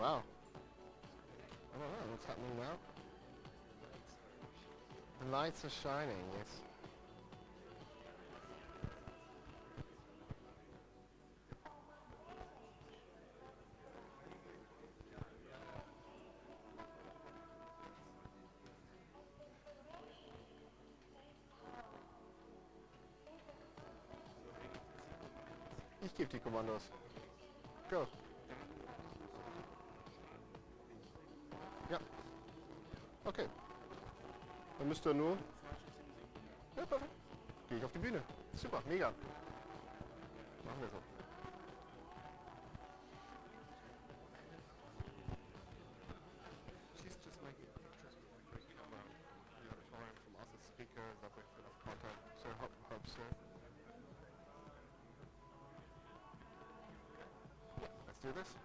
Wow. I don't know what's happening now. The lights are shining, yes. Ich gebe die Kommandos. Go. Ja. Okay. Dann müsst ihr nur... Ja, perfekt. Gehe ich auf die Bühne. Super, mega. Machen wir so. She's just making pictures with a quick camera from the auditorium, from us as speakers, that we could have content. So hope so. Let's do this.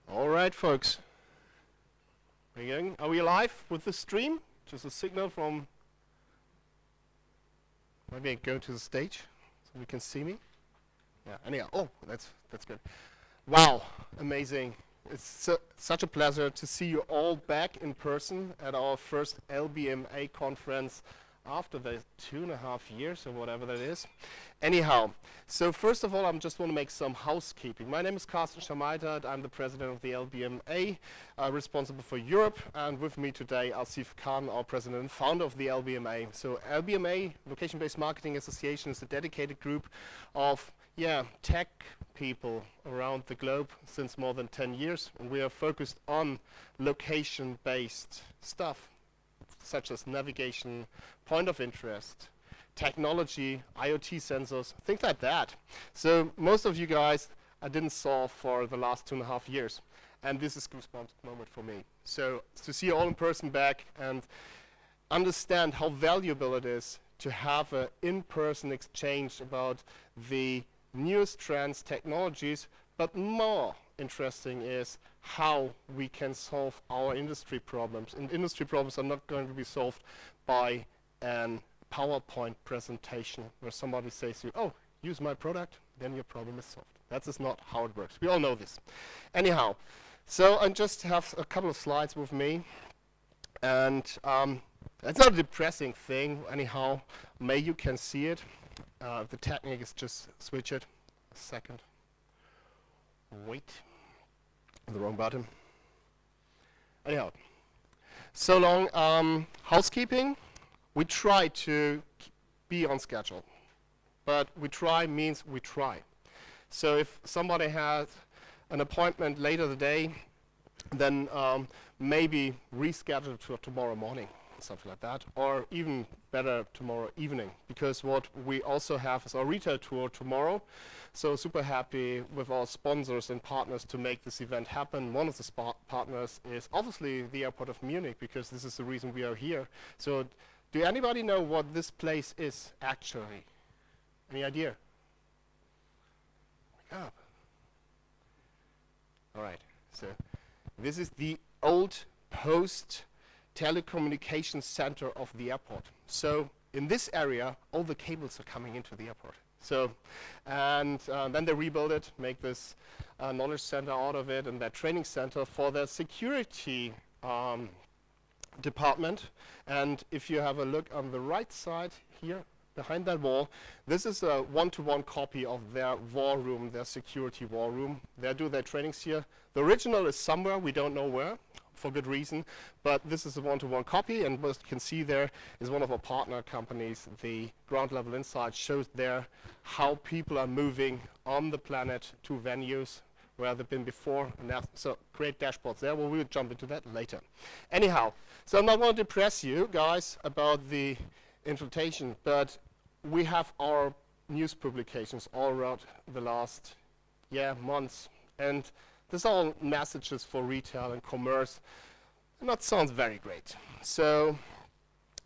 All right, folks. Are we live with the stream? Just a signal from... Maybe I go to the stage so we can see me. Yeah, anyhow, oh, that's good. Wow, amazing. It's such a pleasure to see you all back in person at our first LBMA conference after the 2.5 years or whatever that is. Anyhow, so first of all, I just want to make some housekeeping. My name is Carsten Schamaitert. I'm the president of the LBMA, responsible for Europe, and with me today, Asif Khan, our president and founder of the LBMA. So LBMA, Location-Based Marketing Association, is a dedicated group of tech people around the globe since more than 10 years. And we are focused on location-based stuff, such as navigation, point of interest, technology, IoT sensors, things like that. So most of you guys I didn't solve for the last 2.5 years. And this is a goosebumps moment for me. So to see you all in person back and understand how valuable it is to have an in-person exchange about the newest trends, technologies, but more interesting is how we can solve our industry problems. And industry problems are not going to be solved by an PowerPoint presentation where somebody says to you, oh, use my product, then your problem is solved. That is not how it works. We all know this. Anyhow, so I just have a couple of slides with me. And it's not a depressing thing. Anyhow, maybe you can see it. The technique is just switch it. A second. Wait. The wrong button. Anyhow, so long housekeeping. We try to be on schedule, but we try means we try. So if somebody has an appointment later today, then maybe reschedule to tomorrow morning, something like that, or even better tomorrow evening, because what we also have is our retail tour tomorrow. So super happy with our sponsors and partners to make this event happen. One of the partners is obviously the airport of Munich, because this is the reason we are here. So do anybody know what this place is actually? Any idea? Oh. All right, so this is the old post telecommunications center of the airport. So in this area, all the cables are coming into the airport. So, and then they rebuild it, make this knowledge center out of it, and that training center for their security department. And if you have a look on the right side here, behind that wall, this is a one-to-one copy of their war room, their security war room. They do their trainings here. The original is somewhere, we don't know where, for good reason, but this is a one-to-one copy, and what you can see there is one of our partner companies. The ground level insight shows there how people are moving on the planet to venues where they've been before, and now, so great dashboards there. Well, we'll jump into that later. Anyhow, so I'm not going to depress you guys about the invitation, but we have our news publications all around the last months, and these are all messages for retail and commerce, and that sounds very great. So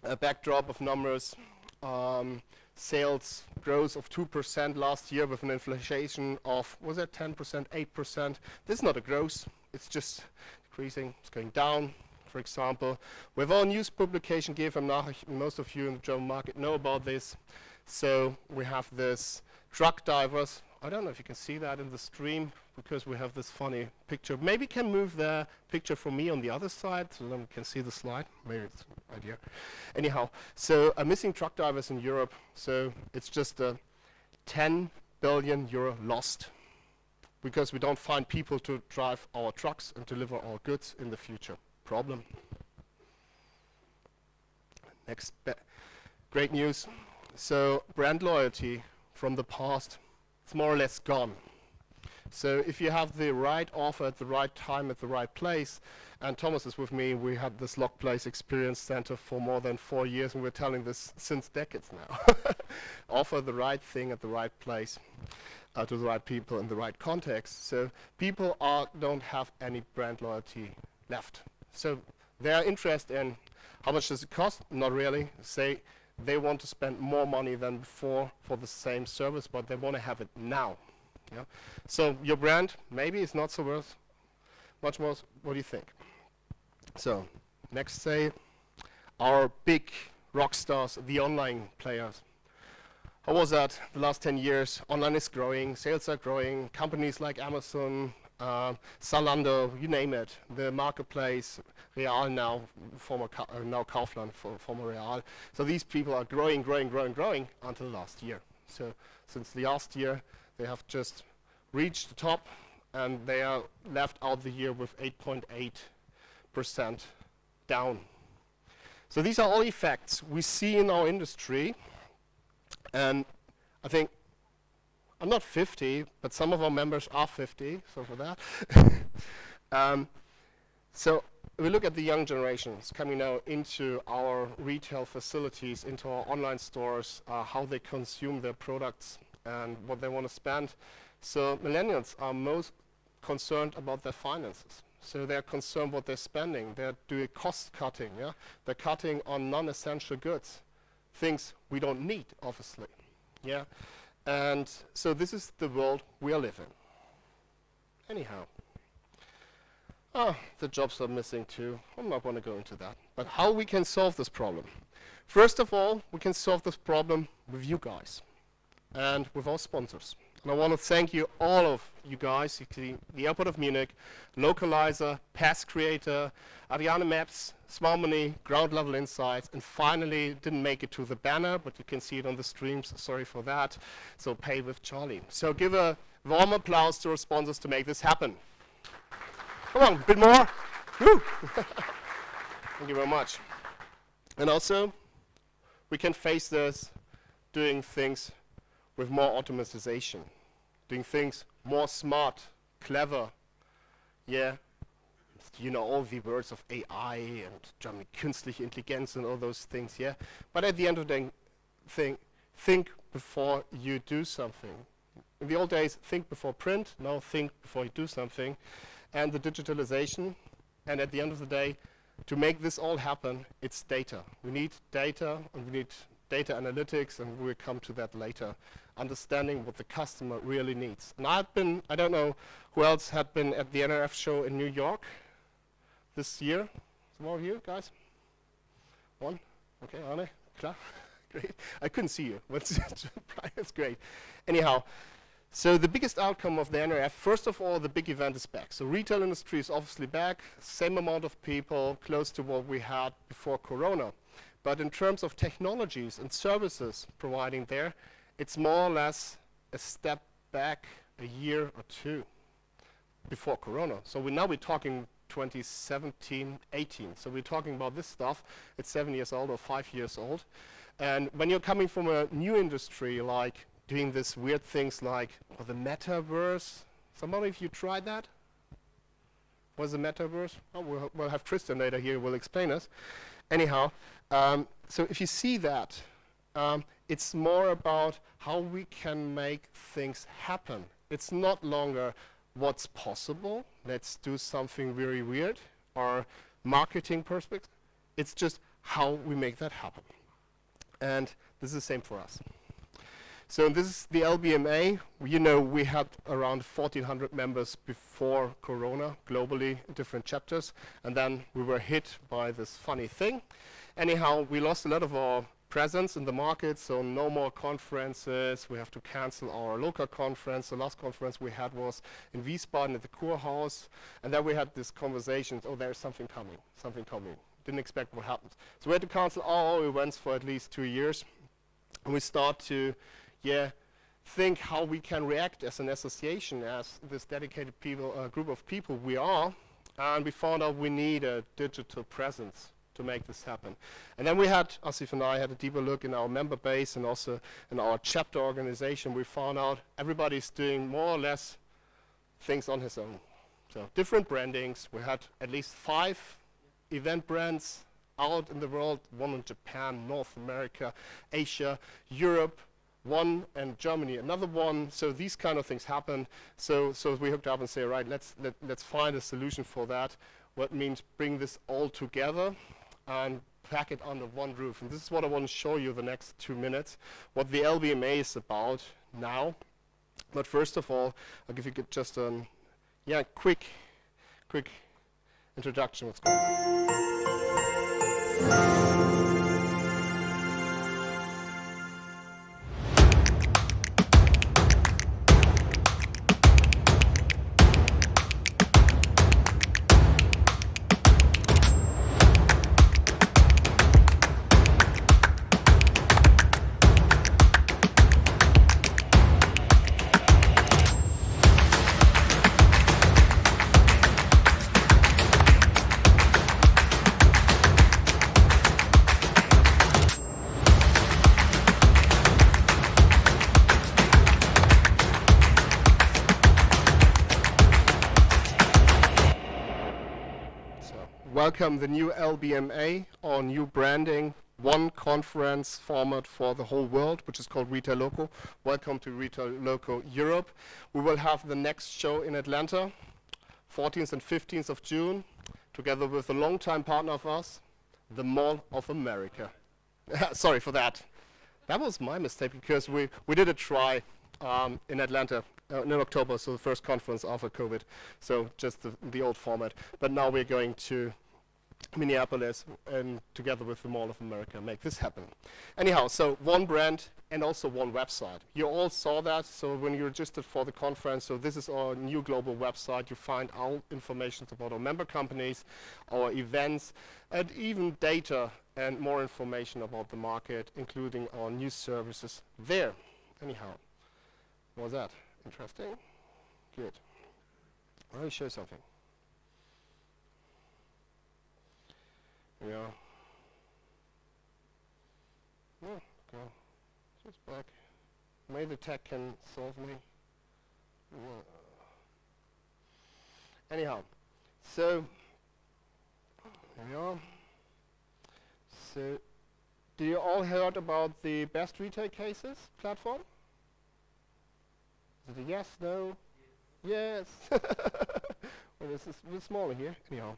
a backdrop of numbers, sales growth of 2% last year with an inflation of, was it 10%, 8%? This is not a growth, it's just decreasing, it's going down. For example, with our news publication GFM Nachrichten, most of you in the German market know about this. So we have this truck divers. I don't know if you can see that in the stream because we have this funny picture. Maybe you can move the picture from me on the other side so then we can see the slide. Maybe it's an idea. Anyhow, so missing truck divers in Europe. So it's just a 10 billion euro lost because we don't find people to drive our trucks and deliver our goods in the future. Problem. Next, great news. So brand loyalty from the past, it's more or less gone. So if you have the right offer at the right time at the right place, and Thomas is with me, we had this Lock Place Experience Center for more than 4 years, and we're telling this since decades now. Offer the right thing at the right place to the right people in the right context. So people don't have any brand loyalty left. So they are interested in how much does it cost? Not really. Say they want to spend more money than before for the same service, but they want to have it now. Yeah? So your brand maybe is not so worth much more. What do you think? So next, say our big rock stars, the online players. How was that the last 10 years? Online is growing, sales are growing, companies like Amazon, Zalando, you name it, the marketplace, Real now, now Kaufland, former Real. So these people are growing until last year. So since the last year, they have just reached the top and they are left out the year with 8.8% down. So these are all effects we see in our industry, and I think I'm not 50, but some of our members are 50, so for that. So we look at the young generations coming now into our retail facilities, into our online stores, how they consume their products and what they want to spend. So millennials are most concerned about their finances. So they're concerned what they're spending. They're doing cost cutting, yeah? They're cutting on non-essential goods, things we don't need, obviously, yeah? And so this is the world we are living. Anyhow. The jobs are missing too. I'm not going to go into that. But how we can solve this problem? First of all, we can solve this problem with you guys and with our sponsors. And I want to thank you, all of you guys, the Airport of Munich, Localizer, Pass Creator, Ariadne Maps, Smart Money, Ground Level Insights, and finally didn't make it to the banner, but you can see it on the streams, sorry for that. So Pay with Charlie. So give a warm applause to our sponsors to make this happen. Come on, a bit more. Woo. Thank you very much. And also, we can face this doing things with more automatization, doing things more smart, clever, yeah. You know all the words of AI and German künstliche Intelligenz and all those things, yeah. But at the end of the day, think before you do something. In the old days, think before print. Now think before you do something. And the digitalization. And at the end of the day, to make this all happen, it's data. We need data, and we need data analytics, and we'll come to that later. Understanding what the customer really needs. And I don't know who else had been at the NRF show in New York this year. Some more of you guys? One? Okay, Arne, klar, great. I couldn't see you. That's great. Anyhow, so the biggest outcome of the NRF, first of all, the big event is back. So retail industry is obviously back, same amount of people, close to what we had before Corona. But in terms of technologies and services providing there, it's more or less a step back a year or two before Corona. So now we're talking 2017, 18. So we're talking about this stuff. It's 7 years old or 5 years old. And when you're coming from a new industry, like doing this weird things like the metaverse, somebody of you tried that? What's the metaverse? Oh, we'll have Tristan later here who will explain us. Anyhow, so if you see that, it's more about how we can make things happen. It's not longer what's possible, let's do something very weird, or marketing perspective. It's just how we make that happen. And this is the same for us. So this is the LBMA. You know, we had around 1,400 members before Corona globally in different chapters, and then we were hit by this funny thing. Anyhow, we lost a lot of our presence in the market, so no more conferences. We have to cancel our local conference. The last conference we had was in Wiesbaden at the Kurhaus, and then we had this conversation, oh, there's something coming, something coming. Didn't expect what happened. So we had to cancel all our events for at least 2 years, and we start to, think how we can react as an association, as this dedicated group of people we are, and we found out we need a digital presence to make this happen. And then we had, Asif and I had a deeper look in our member base and also in our chapter organization. We found out everybody's doing more or less things on his own. So different brandings. We had at least 5 event brands out in the world, 1 in Japan, North America, Asia, Europe, 1 and Germany, another 1. So these kind of things happen. So we hooked up and say, right, let's find a solution for that. What means bring this all together and pack it under one roof. And this is what I want to show you the next 2 minutes, what the LBMA is about now. But first of all, I'll give you just a quick introduction. What's going on? Welcome the new LBMA, our new branding, one conference format for the whole world, which is called RetailLoco. Welcome to RetailLoco Europe. We will have the next show in Atlanta, 14th and 15th of June, together with a longtime partner of us, the Mall of America. Sorry for that. That was my mistake, because we did a try in Atlanta in October, so the first conference after COVID, so just the old format. But now we're going to Minneapolis and together with the Mall of America make this happen. Anyhow, so 1 brand and also 1 website. You all saw that, so when you registered for the conference, so this is our new global website. You find all information about our member companies, our events, and even data and more information about the market, including our new services there. Anyhow, was that interesting? Good. Let me show you something. Yeah. Oh, go. Just back. Maybe the tech can solve me. Anyhow, so here we are. So, do you all heard about the best retail cases platform? Is it a yes, no? Yes. Well, this is a bit smaller here. Anyhow.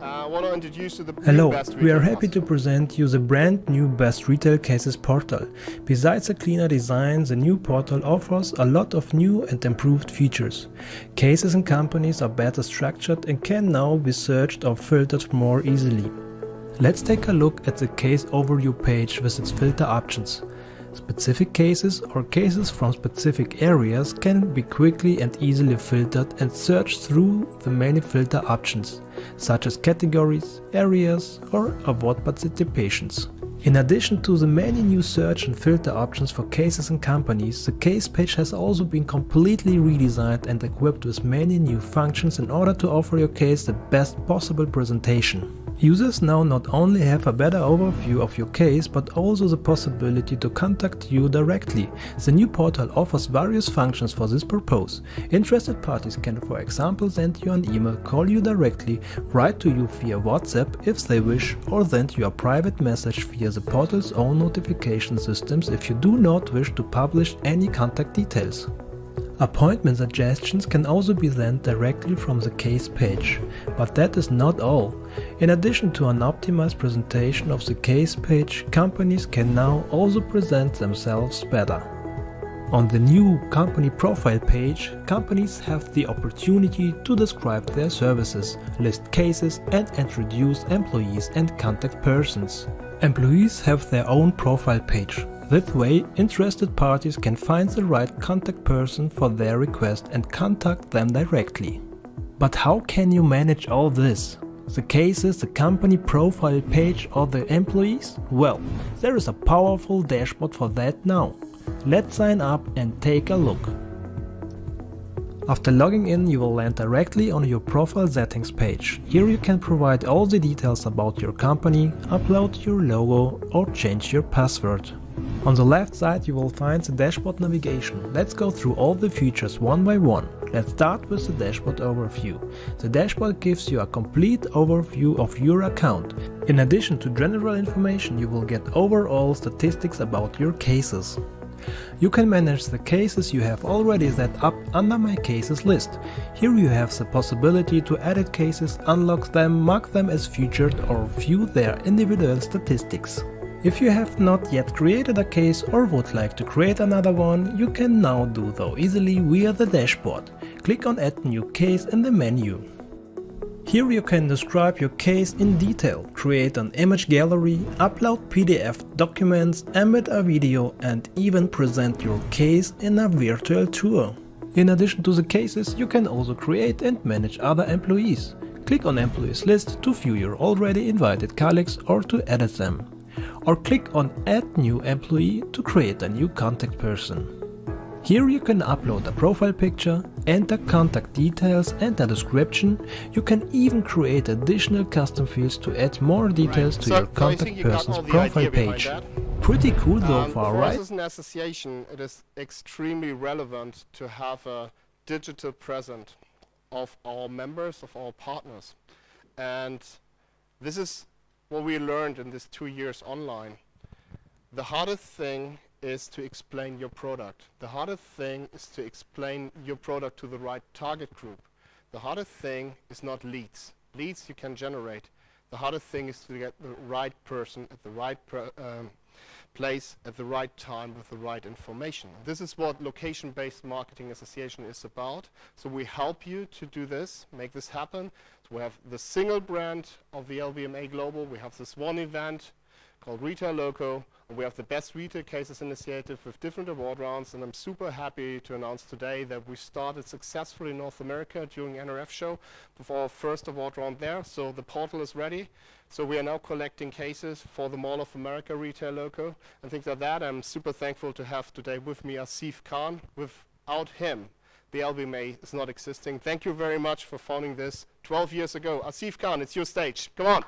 I want to introduce you to the Hello, best we are retail happy to present you the brand new Best Retail Cases portal. Besides a cleaner design, the new portal offers a lot of new and improved features. Cases and companies are better structured and can now be searched or filtered more easily. Let's take a look at the case overview page with its filter options. Specific cases or cases from specific areas can be quickly and easily filtered and searched through the many filter options, such as categories, areas, or award participations. In addition to the many new search and filter options for cases and companies, the case page has also been completely redesigned and equipped with many new functions in order to offer your case the best possible presentation. Users now not only have a better overview of your case, but also the possibility to contact you directly. The new portal offers various functions for this purpose. Interested parties can, for example, send you an email, call you directly, write to you via WhatsApp if they wish, or send you a private message via the portal's own notification systems if you do not wish to publish any contact details. Appointment suggestions can also be sent directly from the case page, but that is not all. In addition to an optimized presentation of the case page, companies can now also present themselves better. On the new company profile page, companies have the opportunity to describe their services, list cases, and introduce employees and contact persons. Employees have their own profile page. That way, interested parties can find the right contact person for their request and contact them directly. But how can you manage all this? The cases, the company profile page, or the employees? Well, there is a powerful dashboard for that now. Let's sign up and take a look. After logging in, you will land directly on your profile settings page. Here you can provide all the details about your company, upload your logo, or change your password. On the left side you will find the dashboard navigation. Let's go through all the features one by one. Let's start with the dashboard overview. The dashboard gives you a complete overview of your account. In addition to general information, you will get overall statistics about your cases. You can manage the cases you have already set up under My Cases list. Here you have the possibility to edit cases, unlock them, mark them as featured, or view their individual statistics. If you have not yet created a case or would like to create another one, you can now do so easily via the dashboard. Click on Add New Case in the menu. Here you can describe your case in detail, create an image gallery, upload PDF documents, embed a video, and even present your case in a virtual tour. In addition to the cases, you can also create and manage other employees. Click on Employees List to view your already invited colleagues or to edit them. Or click on Add New Employee to create a new contact person. Here you can upload a profile picture, enter contact details and a description. You can even create additional custom fields to add more details to your contact person's profile page. Pretty cool so far, right? For us as an association, it is extremely relevant to have a digital presence of our members, of our partners. And this is what we learned in these 2 years online. The hardest thing is to explain your product. The hardest thing is to explain your product to the right target group. The hardest thing is not leads. Leads you can generate. The hardest thing is to get the right person at the right place at the right time with the right information. This is what location-based marketing association is about. So we help you to do this, make this happen. So we have the single brand of the LBMA Global. We have this one event called RetailLoco. And we have the Best Retail Cases Initiative with different award rounds. And I'm super happy to announce today that we started successfully in North America during NRF show with our first award round there. So the portal is ready. So we are now collecting cases for the Mall of America RetailLoco and things like that. I'm super thankful to have today with me Asif Khan. Without him, the LBMA is not existing. Thank you very much for founding this 12 years ago. Asif Khan, it's your stage. Come on.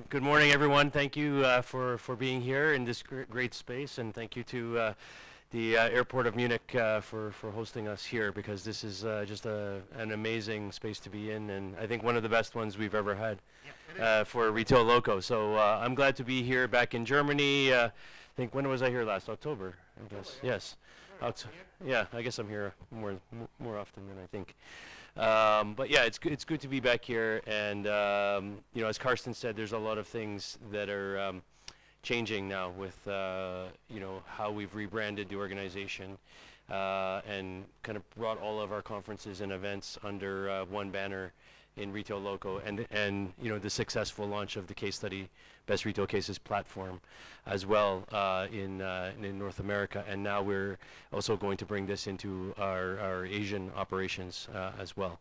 Good morning, everyone. Thank you for being here in this great space, and thank you to the Airport of Munich for hosting us here, because this is just an amazing space to be in, and I think one of the best ones we've ever had for RetailLoco. So I'm glad to be here back in Germany. I think, when was I here last? October, I guess. Yes. Yeah, I guess I'm here more often than I think. But yeah, it's good to be back here, and you know, as Karsten said, there's a lot of things that are changing now with you know, how we've rebranded the organization and kind of brought all of our conferences and events under one banner in RetailLoco, and you know, the successful launch of the case study Best Retail Cases platform as well in North America, and now we're also going to bring this into our Asian operations as well.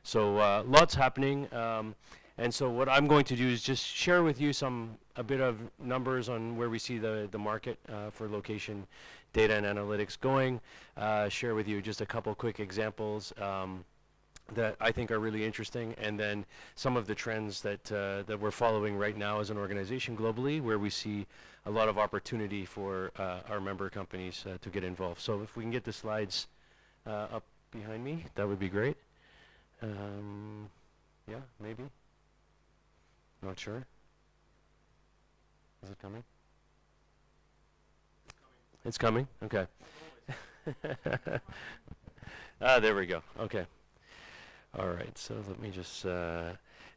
So lots happening, and so what I'm going to do is just share with you a bit of numbers on where we see the market for location data and analytics going, share with you just a couple quick examples that I think are really interesting, and then some of the trends that we're following right now as an organization globally, where we see a lot of opportunity for our member companies to get involved. So if we can get the slides up behind me, that would be great. Yeah, maybe. Not sure. Is it coming? It's coming? Okay. There we go. Okay. All right, so let me just...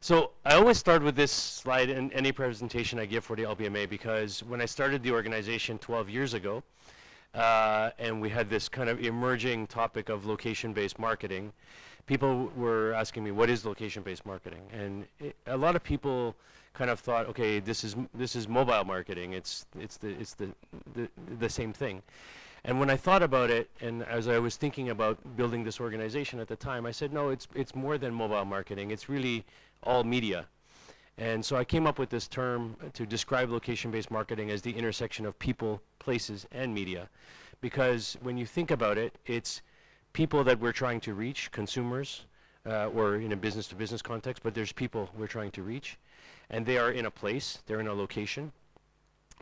so I always start with this slide in any presentation I give for the LBMA, because when I started the organization 12 years ago, and we had this kind of emerging topic of location-based marketing, people were asking me, what is location-based marketing? And a lot of people kind of thought, okay, this is mobile marketing. It's the same thing. And when I thought about it, and as I was thinking about building this organization at the time, I said, no, it's more than mobile marketing. It's really all media. And so I came up with this term to describe location-based marketing as the intersection of people, places, and media. Because when you think about it, it's people that we're trying to reach, consumers, or in a business-to-business context, but there's people we're trying to reach. And they are in a place, they're in a location,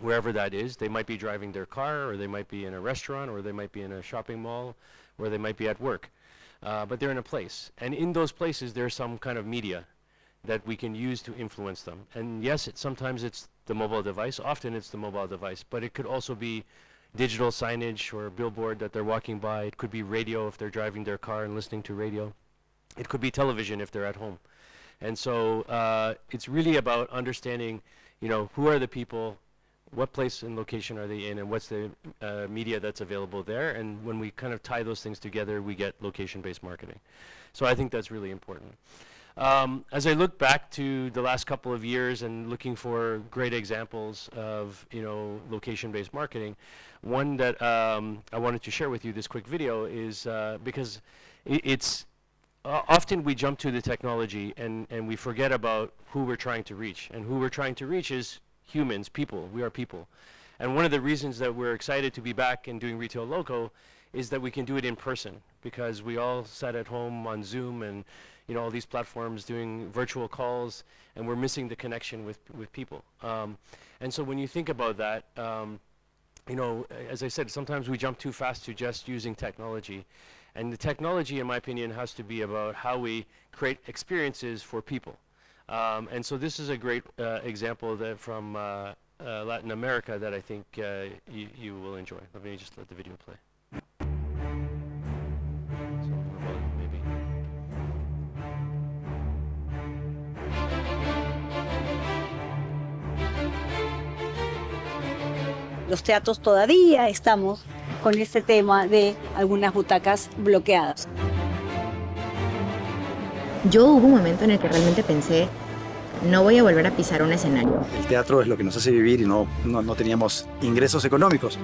wherever that is. They might be driving their car, or they might be in a restaurant, or they might be in a shopping mall, or they might be at work. But they're in a place. And in those places, there's some kind of media that we can use to influence them. And yes, sometimes it's the mobile device. Often it's the mobile device. But it could also be digital signage or a billboard that they're walking by. It could be radio if they're driving their car and listening to radio. It could be television if they're at home. And so it's really about understanding, you know, who are the people, what place and location are they in, and what's the media that's available there. And when we kind of tie those things together, we get location-based marketing. So I think that's really important. As I look back to the last couple of years and looking for great examples of, you know, location-based marketing, one that I wanted to share with you, this quick video, is because it's often we jump to the technology and we forget about who we're trying to reach. And who we're trying to reach is humans, people. We are people. And one of the reasons that we're excited to be back and doing RetailLoco is that we can do it in person, because we all sat at home on Zoom and, you know, all these platforms doing virtual calls, and we're missing the connection with people. And so when you think about that, you know, as I said, sometimes we jump too fast to just using technology. And the technology, in my opinion, has to be about how we create experiences for people. And so this is a great example that from Latin America that I think you will enjoy. Let me just let the video play. So more volume, maybe. Los teatros todavía estamos con este tema de algunas butacas bloqueadas. Yo hubo un momento en el que realmente pensé, no voy a volver a pisar un escenario. El teatro es lo que nos hace vivir y no teníamos ingresos económicos.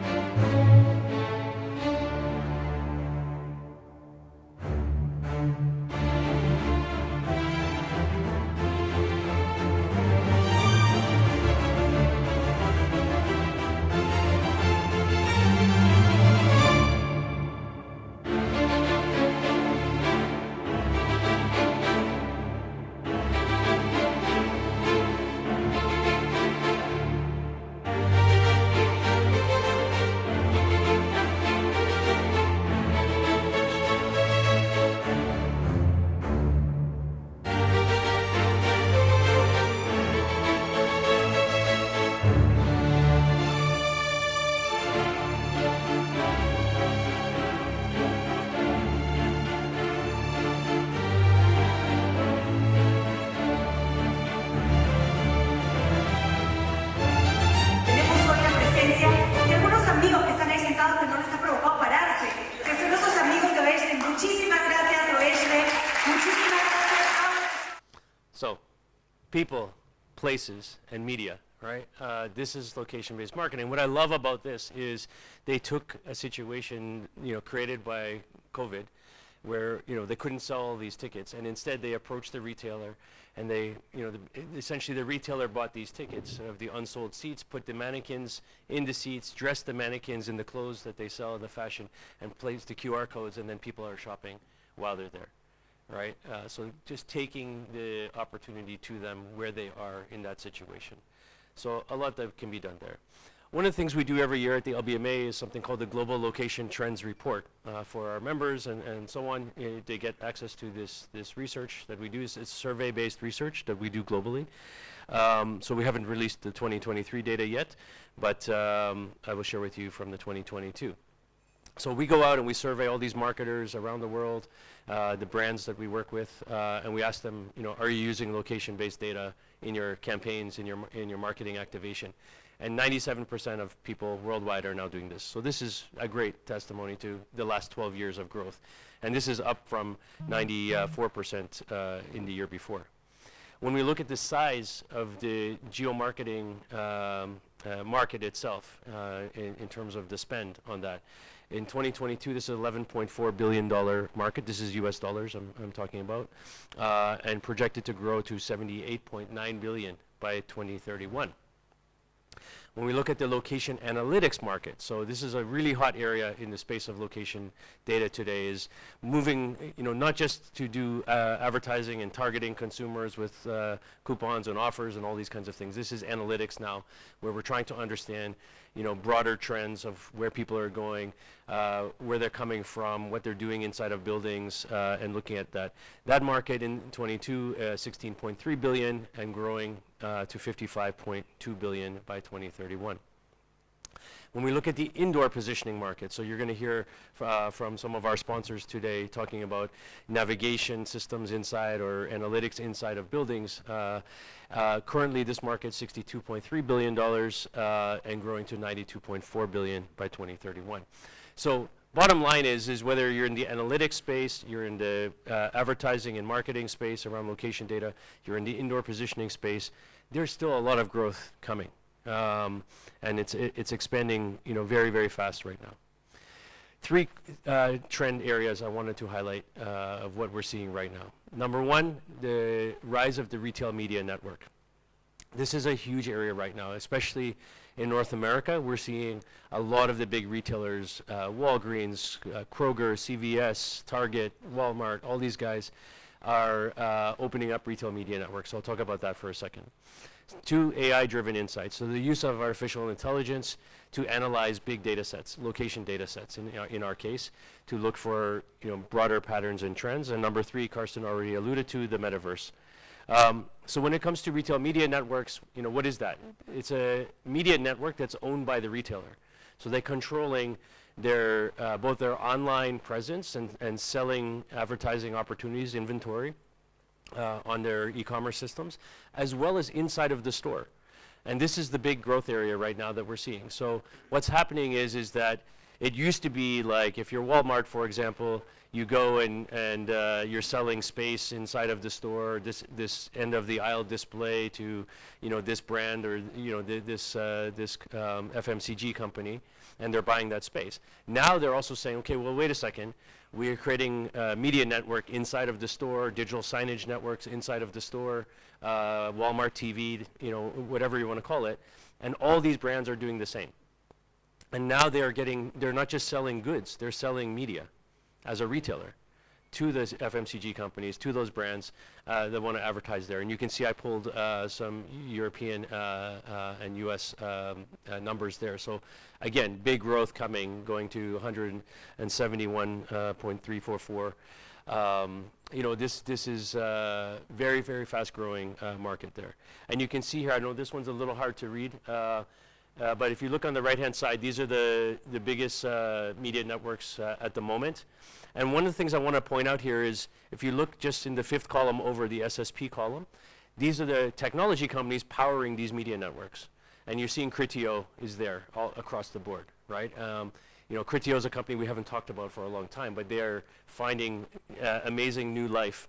So, people, places, and media, right? This is location-based marketing. What I love about this is they took a situation, you know, created by COVID, where, you know, they couldn't sell all these tickets, and instead they approached the retailer, and they, you know, essentially the retailer bought these tickets of the unsold seats, put the mannequins in the seats, dressed the mannequins in the clothes that they sell in the fashion, and placed the QR codes, and then people are shopping while they're there. Right? So just taking the opportunity to them where they are in that situation. So a lot that can be done there. One of the things we do every year at the LBMA is something called the Global Location Trends Report for our members and so on. They get access to this research that we do. It's survey-based research that we do globally. So we haven't released the 2023 data yet, but I will share with you from the 2022. So we go out and we survey all these marketers around the world, the brands that we work with, and we ask them, are you using location-based data in your campaigns, in your marketing activation? And 97% of people worldwide are now doing this. So this is a great testimony to the last 12 years of growth. And this is up from 94% in the year before. When we look at the size of the geomarketing market itself in terms of the spend on that, in 2022, this is $11.4 billion market. This is US dollars I'm talking about, and projected to grow to $78.9 billion by 2031. When we look at the location analytics market, so this is a really hot area in the space of location data today, is moving, not just to do advertising and targeting consumers with coupons and offers and all these kinds of things. This is analytics now, where we're trying to understand, broader trends of where people are going, where they're coming from, what they're doing inside of buildings, and looking at that. That market in 22, 16.3 billion and growing to 55.2 billion by 2031. When we look at the indoor positioning market, so you're going to hear from some of our sponsors today talking about navigation systems inside or analytics inside of buildings. Currently, this market's $62.3 billion and growing to $92.4 billion by 2031. So bottom line is whether you're in the analytics space, you're in the advertising and marketing space around location data, you're in the indoor positioning space, there's still a lot of growth coming. And it's expanding, very, very fast right now. Three trend areas I wanted to highlight of what we're seeing right now. Number one, the rise of the retail media network. This is a huge area right now, especially in North America. We're seeing a lot of the big retailers, Walgreens, Kroger, CVS, Target, Walmart, all these guys are opening up retail media networks. So I'll talk about that for a second. Two AI-driven insights. So the use of artificial intelligence to analyze big data sets, location data sets in our case, to look for broader patterns and trends. And number three, Karsten already alluded to, the metaverse. So when it comes to retail media networks, what is that? It's a media network that's owned by the retailer. So they're controlling their both their online presence and selling advertising opportunities, inventory, on their e-commerce systems, as well as inside of the store. And this is the big growth area right now that we're seeing. So what's happening is that it used to be like, if you're Walmart, for example, you go and you're selling space inside of the store, this end of the aisle display to this brand or this FMCG company, and they're buying that space. Now they're also saying, okay, well, wait a second, we are creating a media network inside of the store, digital signage networks inside of the store, Walmart TV, whatever you want to call it, and all these brands are doing the same. And now they're not just selling goods, they're selling media as a retailer to those FMCG companies, to those brands that want to advertise there. And you can see I pulled some European and US numbers there. So again, big growth coming, going to 171.344. This is very, very fast growing market there. And you can see here, I know this one's a little hard to read, but if you look on the right-hand side, these are the biggest media networks at the moment. And one of the things I want to point out here is, if you look just in the fifth column over the SSP column, these are the technology companies powering these media networks. And you're seeing Criteo is there all across the board, right? Criteo is a company we haven't talked about for a long time, but they are finding amazing new life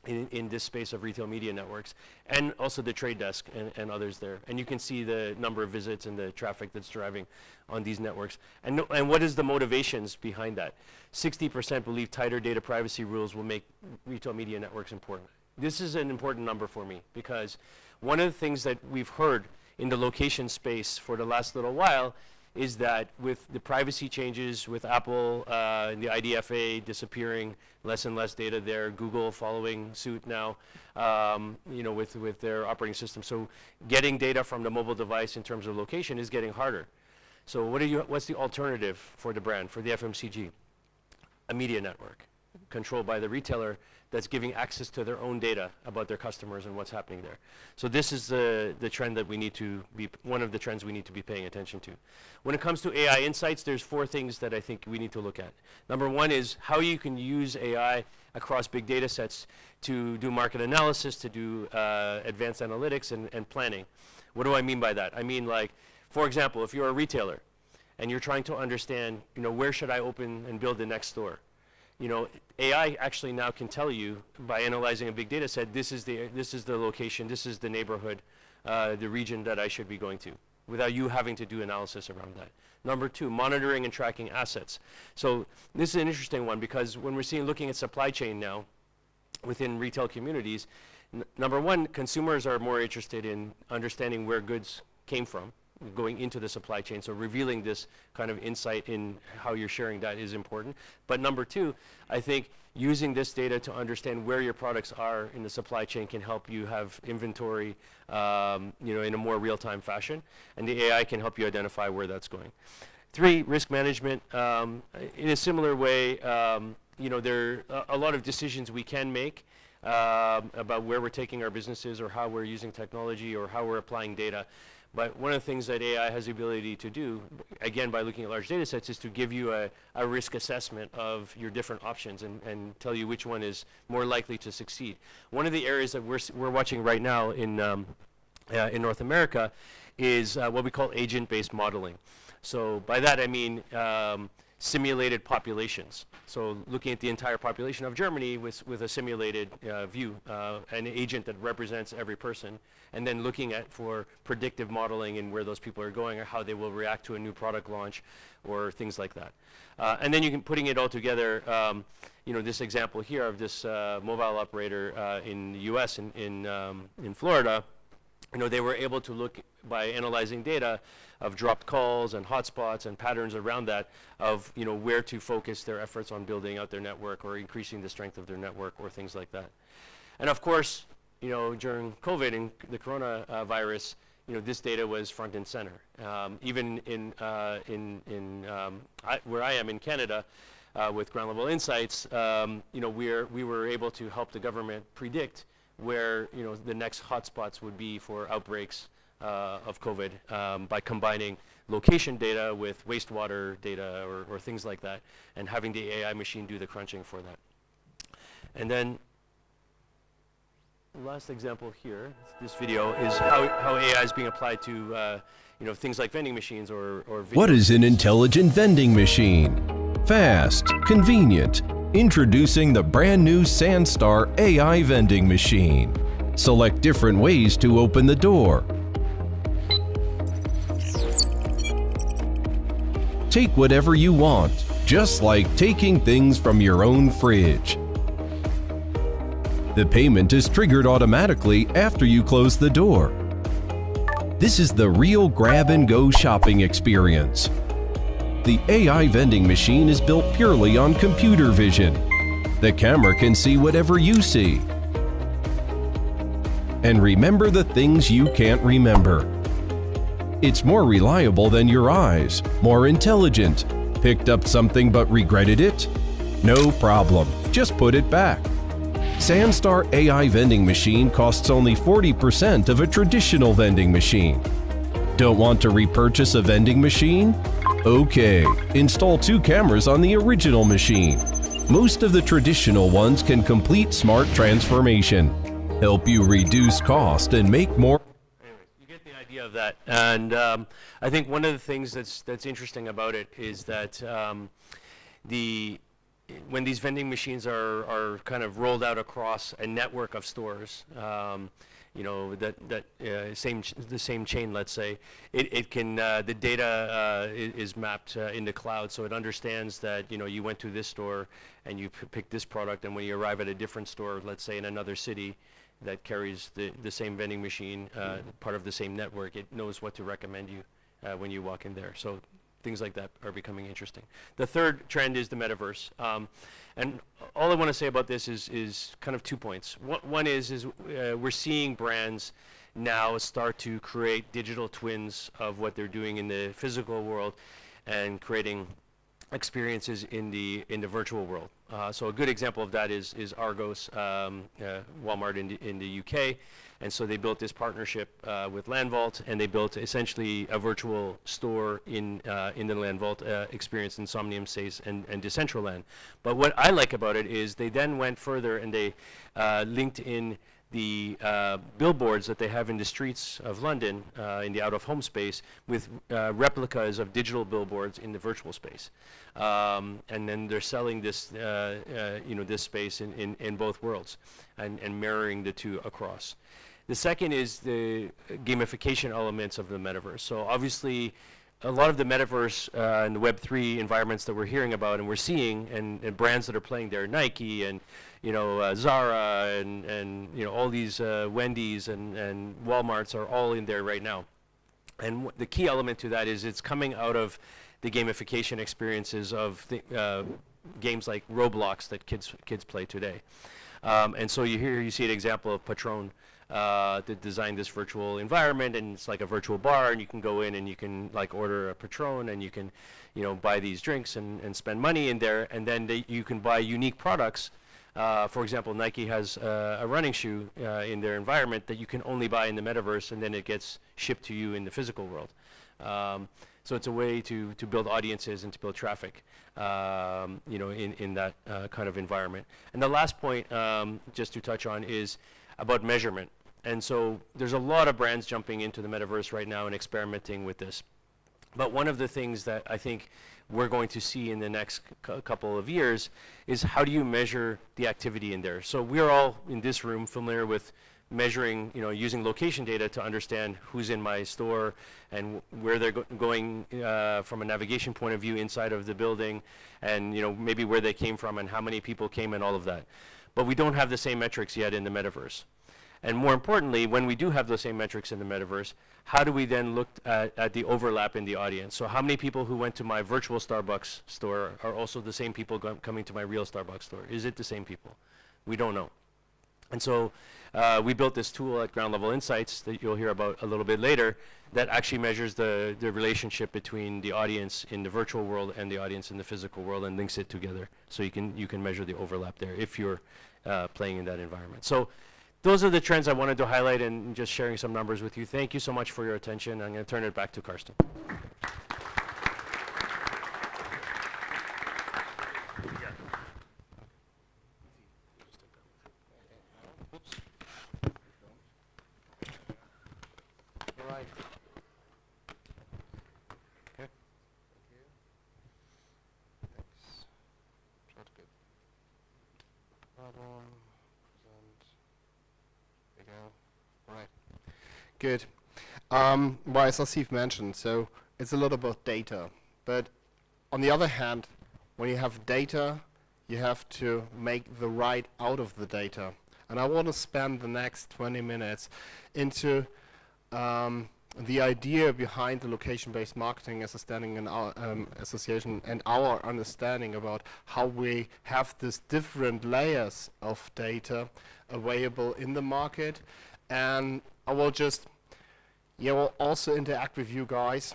in this space of retail media networks, and also the Trade Desk and others there. And you can see the number of visits and the traffic that's driving on these networks. And what is the motivations behind that? 60% believe tighter data privacy rules will make retail media networks important. This is an important number for me, because one of the things that we've heard in the location space for the last little while is that with the privacy changes, with Apple and the IDFA disappearing, less and less data there, Google following suit now, you know, with their operating system. So getting data from the mobile device in terms of location is getting harder. So what's the alternative for the brand, for the FMCG? A media network controlled by the retailer that's giving access to their own data about their customers and what's happening there. So this is the trend that we need to be, one of the trends we need to be paying attention to. When it comes to AI insights, there's 4 things that I think we need to look at. Number 1 is how you can use AI across big data sets to do market analysis, to do advanced analytics and planning. What do I mean by that? I mean, like, for example, if you're a retailer and you're trying to understand, you know, where should I open and build the next store? You know, AI actually now can tell you by analyzing a big data set, this is the location, this is the neighborhood, the region that I should be going to, without you having to do analysis around that. Number 2, monitoring and tracking assets. So this is an interesting one, because when we're looking at supply chain now within retail communities, number 1, consumers are more interested in understanding where goods came from, going into the supply chain. So revealing this kind of insight in how you're sharing that is important. But number 2, I think using this data to understand where your products are in the supply chain can help you have inventory, you know, in a more real-time fashion. And the AI can help you identify where that's going. 3, risk management. In a similar way, you know, there are a lot of decisions we can make about where we're taking our businesses, or how we're using technology, or how we're applying data. But one of the things that AI has the ability to do, again, by looking at large data sets, is to give you a risk assessment of your different options and tell you which one is more likely to succeed. One of the areas that we're watching right now in North America is what we call agent-based modeling. So by that I mean simulated populations. So looking at the entire population of Germany with a simulated view, an agent that represents every person, and then looking at for predictive modeling and where those people are going, or how they will react to a new product launch, or things like that. And then you can putting it all together, you know, this example here of this mobile operator in the US, in Florida. You know, they were able to look by analyzing data of dropped calls and hotspots and patterns around that, of, you know, where to focus their efforts on building out their network or increasing the strength of their network, or things like that. And of course, you know, during COVID and the coronavirus, you know, this data was front and center. Even where I am in Canada, with Ground Level Insights, you know, we were able to help the government predict where, you know, the next hotspots would be for outbreaks of COVID, by combining location data with wastewater data, or things like that, and having the AI machine do the crunching for that. And then the last example here, this video, is how AI is being applied to you know, things like vending machines or video. What is an intelligent vending machine? Fast, convenient. Introducing the brand new Sandstar AI vending machine. Select different ways to open the door. Take whatever you want, just like taking things from your own fridge. The payment is triggered automatically after you close the door. This is the real grab-and-go shopping experience. The AI vending machine is built purely on computer vision. The camera can see whatever you see. And remember the things you can't remember. It's more reliable than your eyes, more intelligent. Picked up something but regretted it? No problem, just put it back. Sandstar AI vending machine costs only 40% of a traditional vending machine. Don't want to repurchase a vending machine? Okay, install 2 cameras on the original machine. Most of the traditional ones can complete smart transformation, help you reduce cost and make more. Anyways, you get the idea of that. And I think one of the things that's interesting about it is that when these vending machines are kind of rolled out across a network of stores, you know, the same chain, let's say, it can the data is mapped in the cloud, so it understands that, you know, you went to this store and you picked this product, and when you arrive at a different store, let's say in another city that carries the same vending machine, part of the same network, it knows what to recommend you when you walk in there. So things like that are becoming interesting. The third trend is the metaverse. And all I want to say about this is kind of 2 points. One is we're seeing brands now start to create digital twins of what they're doing in the physical world and creating experiences in the virtual world. So a good example of that is Argos, Walmart in the UK. And so they built this partnership with LandVault, and they built essentially a virtual store in the LandVault experience in Somnium Space and Decentraland. But what I like about it is they then went further and they linked in the billboards that they have in the streets of London, in the out-of-home space, with replicas of digital billboards in the virtual space. And then they're selling this, this space in both worlds and mirroring the two across. The second is the gamification elements of the metaverse. So obviously, a lot of the metaverse and the Web3 environments that we're hearing about and we're seeing, and brands that are playing there, Nike and Zara and all these Wendy's and Walmarts are all in there right now. And the key element to that is it's coming out of the gamification experiences of the, games like Roblox that kids play today. And so you see an example of Patron that designed this virtual environment, and it's like a virtual bar, and you can go in and you can like order a Patron, and you can buy these drinks and spend money in there, and then you can buy unique products. For example, Nike has a running shoe in their environment that you can only buy in the metaverse, and then it gets shipped to you in the physical world. So it's a way to build audiences and to build traffic, in that kind of environment. And the last point, just to touch on, is about measurement. And so there's a lot of brands jumping into the metaverse right now and experimenting with this. But one of the things that I think we're going to see in the next couple of years is how do you measure the activity in there? So we're all in this room familiar with measuring, using location data to understand who's in my store and where they're going from a navigation point of view inside of the building, and maybe where they came from and how many people came and all of that. But we don't have the same metrics yet in the metaverse. And more importantly, when we do have those same metrics in the metaverse, how do we then look at the overlap in the audience? So how many people who went to my virtual Starbucks store are also the same people coming to my real Starbucks store? Is it the same people? We don't know. And so we built this tool at Ground Level Insights that you'll hear about a little bit later that actually measures the relationship between the audience in the virtual world and the audience in the physical world and links it together. So you can measure the overlap there if you're playing in that environment. So those are the trends I wanted to highlight, and just sharing some numbers with you. Thank you so much for your attention. I'm going to turn it back to Karsten. Good. Well, as Asif mentioned, so it's a lot about data. But on the other hand, when you have data, you have to make the right out of the data. And I want to spend the next 20 minutes into the idea behind the location-based marketing as a standing in our association, and our understanding about how we have these different layers of data available in the market. And I will just, will also interact with you guys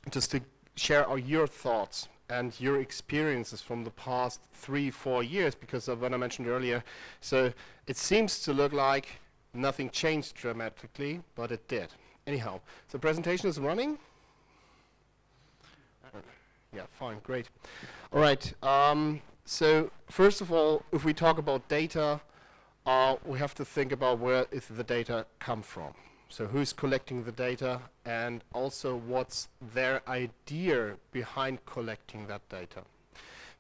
just to share your thoughts and your experiences from the past 3-4 years, because of what I mentioned earlier. So it seems to look like nothing changed dramatically, but it did. Anyhow, so presentation is running. Yeah, fine, great. All right, so first of all, if we talk about data, we have to think about where is the data come from. So who's collecting the data, and also what's their idea behind collecting that data.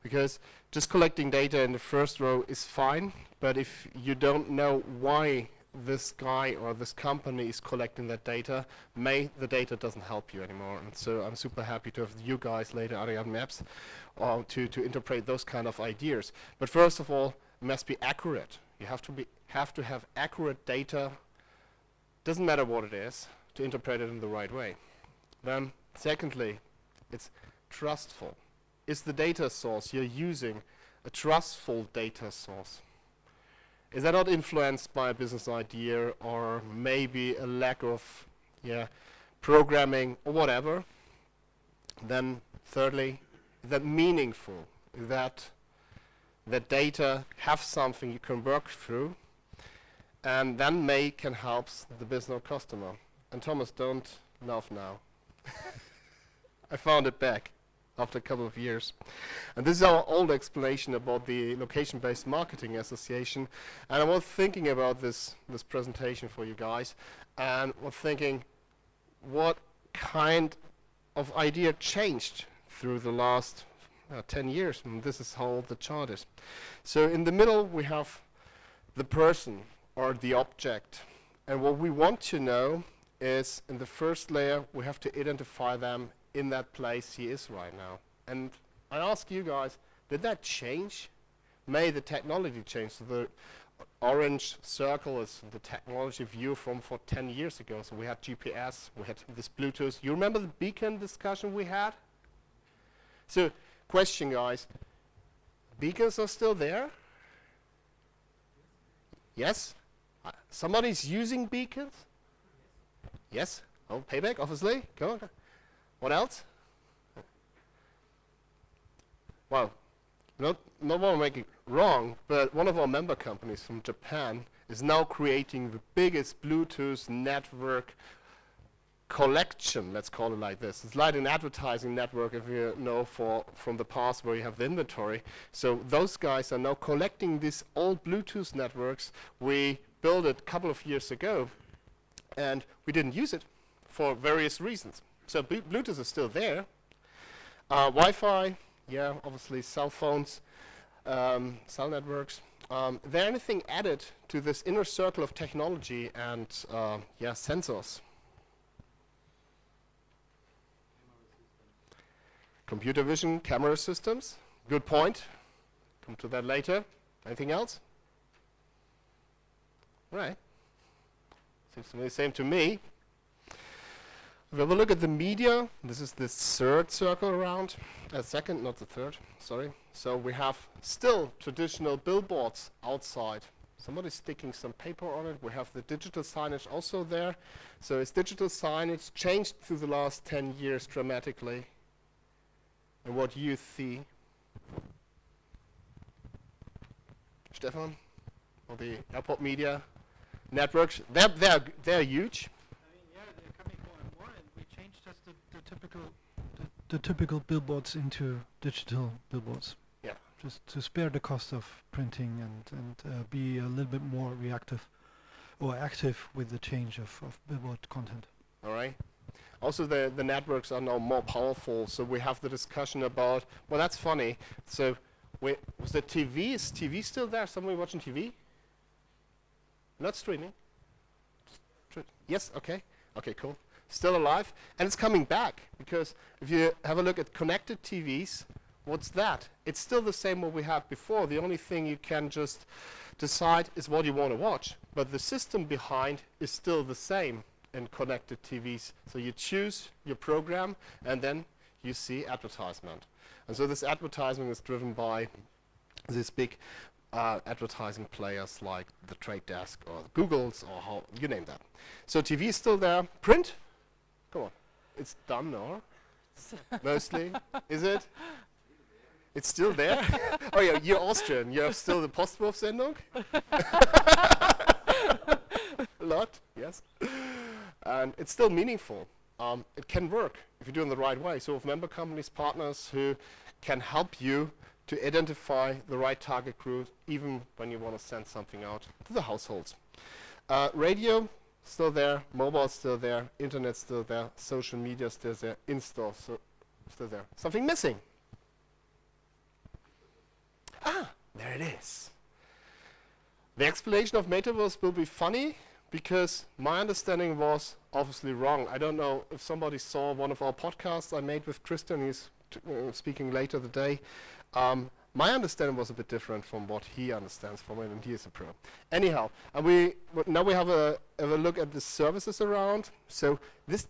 Because just collecting data in the first row is fine, but if you don't know why this guy or this company is collecting that data, the data doesn't help you anymore. And so I'm super happy to have you guys later, Ariadne Maps, to interpret those kind of ideas. But first of all, it must be accurate. You have to have accurate data, doesn't matter what it is, to interpret it in the right way. Then secondly, It's trustful. Is the data source you're using a trustful data source? Is that not influenced by a business idea or maybe a lack of programming or whatever? Then thirdly, is that meaningful? Is that data have something you can work through and then can help the business or customer? And Thomas, don't laugh now. I found it back after a couple of years. And this is our old explanation about the Location-Based Marketing Association. And I was thinking about this presentation for you guys and was thinking what kind of idea changed through the last 10 years. And this is how the chart is. So in the middle we have the person or the object. And what we want to know is in the first layer we have to identify them in that place he is right now. And I ask you guys, did that change? May the technology change? So the orange circle is the technology view from 10 years ago. So we had GPS, we had this Bluetooth. You remember the beacon discussion we had? So question guys, beacons are still there? Yes? Somebody's using beacons? Yes? Oh, payback, obviously. Go on. What else? Well, not want to make it wrong, but one of our member companies from Japan is now creating the biggest Bluetooth network collection, let's call it like this. It's like an advertising network, if you know, from the past where you have the inventory. So those guys are now collecting these old Bluetooth networks. We built it a couple of years ago, and we didn't use it for various reasons. So Bluetooth is still there. Wi-Fi, yeah, obviously cell phones, cell networks. There anything added to this inner circle of technology and sensors? Computer vision, camera systems. Good point. Come to that later. Anything else? Right. Seems to be the same to me. If we have a look at the media, this is the third circle around. Second, not the third, sorry. So we have still traditional billboards outside. Somebody's sticking some paper on it. We have the digital signage also there. So is digital signage changed through the last 10 years dramatically? And what you see? Stefan? Or the airport media networks? They're huge. The typical billboards into digital billboards. Yeah. Just to spare the cost of printing and be a little bit more reactive or active with the change of billboard content. All right. Also, the networks are now more powerful. So we have the discussion about, well, that's funny. So was the TV, is TV still there? Somebody watching TV? Not streaming? Yes, okay. Okay, cool. Still alive, and it's coming back, because if you have a look at connected TVs, what's that? It's still the same what we had before. The only thing you can just decide is what you want to watch, but the system behind is still the same in connected TVs. So you choose your program, and then you see advertisement. And so this advertisement is driven by these big advertising players like the Trade Desk or Google's or how you name that. So TV is still there. Print? Come on. It's done, or? Mostly. Is it? It's still there? Oh yeah, you're Austrian. You have still the Postwurfsendung? A lot, yes. And it's still meaningful. It can work if you do it in the right way. So with member companies, partners who can help you to identify the right target group even when you want to send something out to the households. Radio, still there. Mobile, still there. Internet, still there. Social media, still there. In-store, still there. Something missing. Ah, there it is. The explanation of metaverse will be funny because my understanding was obviously wrong. I don't know if somebody saw one of our podcasts I made with Christian. He's speaking later today. My understanding was a bit different from what he understands from it, and he is a pro. Anyhow, and now we have a look at the services around. So this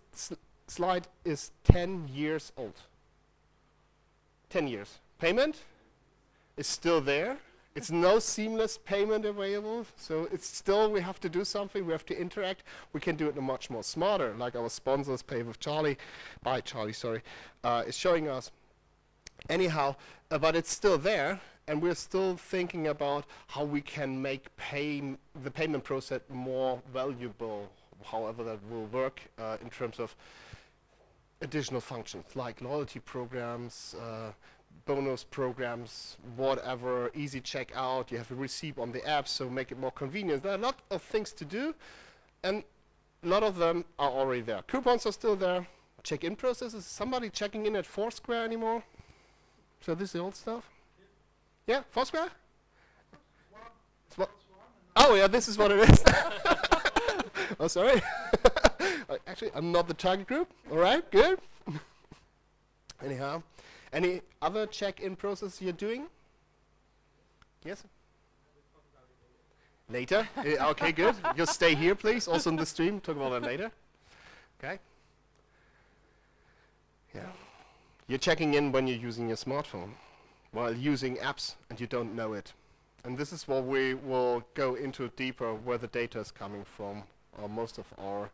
slide is 10 years old. 10 years. Payment is still there. It's no seamless payment available, so it's still, we have to do something, we have to interact. We can do it much more smarter, like our sponsors, Pay with Charlie, by Charlie, sorry, is showing us. Anyhow, but it's still there, and we're still thinking about how we can make the payment process more valuable, however that will work in terms of additional functions, like loyalty programs, bonus programs, whatever, easy checkout, you have a receipt on the app, so make it more convenient. There are a lot of things to do, and a lot of them are already there. Coupons are still there. Check-in processes. Is somebody checking in at Foursquare anymore? So this is the old stuff? Yeah, Foursquare? Oh yeah, this is what it is. Oh, sorry. Actually, I'm not the target group. All right, good. Anyhow. Any other check-in process you're doing? Yes? Later? Okay, good. You'll stay here, please. Also in the stream, talk about that later. Okay? Yeah. You're checking in when you're using your smartphone, while using apps, and you don't know it. And this is what we will go into deeper, where the data is coming from, or most of our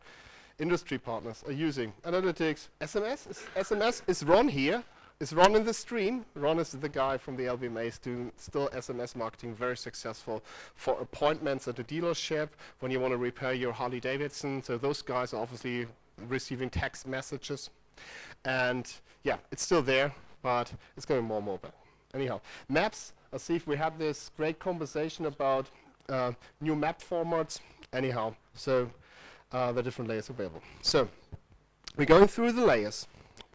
industry partners are using. Analytics, SMS is Ron here. Is Ron in the stream? Ron is the guy from the LBMA doing still SMS marketing, very successful for appointments at a dealership when you want to repair your Harley Davidson. So those guys are obviously receiving text messages. And yeah, it's still there, but it's going more mobile. Anyhow, maps, I'll see if we have this great conversation about new map formats. Anyhow, so the different layers available. So we're going through the layers.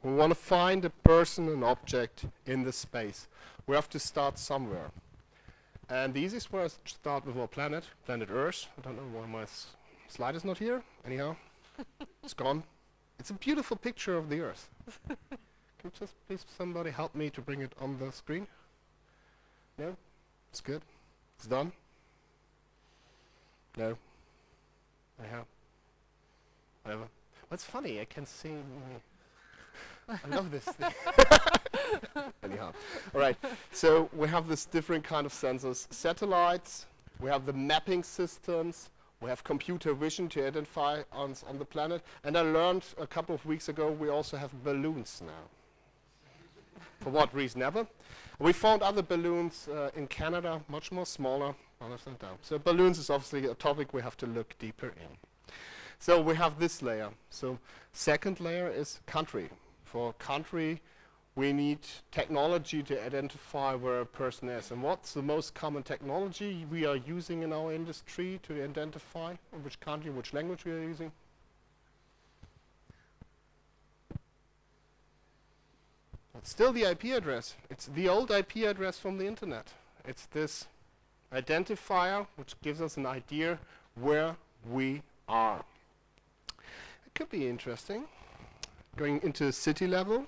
We want to find a person, an object in the space. We have to start somewhere. And the easiest way is to start with our planet Earth. I don't know why my slide is not here. Anyhow, it's gone. It's a beautiful picture of the Earth. Can just please somebody help me to bring it on the screen? No? It's good? It's done? No? Anyhow? Whatever. What's funny, I can see... I love this thing. Anyhow, all right. So we have this different kind of sensors. Satellites, we have the mapping systems, we have computer vision to identify on the planet. And I learned a couple of weeks ago we also have balloons now. For what reason ever? We found other balloons in Canada, much more smaller. So balloons is obviously a topic we have to look deeper in. So we have this layer. So second layer is country. For country, we need technology to identify where a person is. And what's the most common technology we are using in our industry to identify which country, which language we are using? It's still the IP address. It's the old IP address from the internet. It's this identifier which gives us an idea where we are. It could be interesting. Going into city level,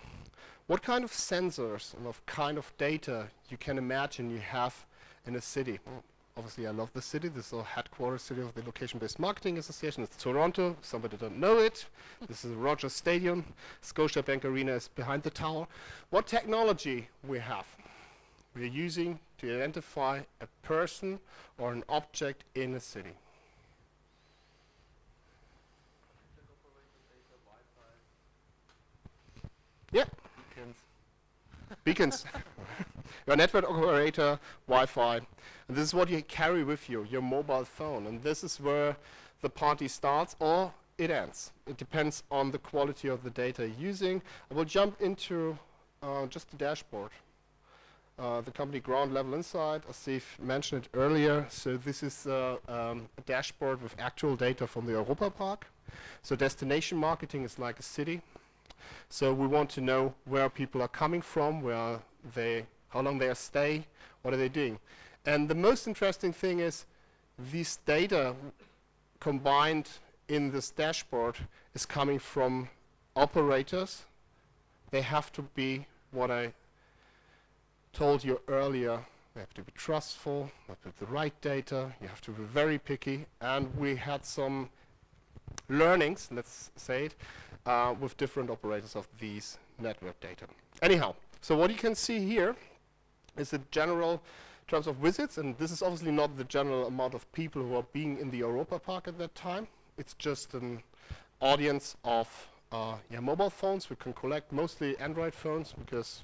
what kind of sensors and what kind of data you can imagine you have in a city? Well, obviously I love the city. This is our headquarters city of the Location-Based Marketing Association. It's Toronto. Somebody don't know it. This is Rogers Stadium. Scotiabank Arena is behind the tower. What technology we have? We're using to identify a person or an object in a city. Yeah. Beacons. Your network operator, Wi-Fi. And this is what you carry with you, your mobile phone. And this is where the party starts or it ends. It depends on the quality of the data you're using. I will jump into just the dashboard. The company Ground Level Insight, as Steve mentioned it earlier. So this is a dashboard with actual data from the Europa Park. So destination marketing is like a city. So we want to know where people are coming from, where they, how long they stay, what are they doing. And the most interesting thing is this data combined in this dashboard is coming from operators. They have to be what I told you earlier. They have to be trustful, have to have the right data, you have to be very picky. And we had some learnings, let's say it, with different operators of these network data. Anyhow, So what you can see here is the general terms of visits, and this is obviously not the general amount of people who are being in the Europa Park at that time. It's just an audience of mobile phones. We can collect mostly Android phones because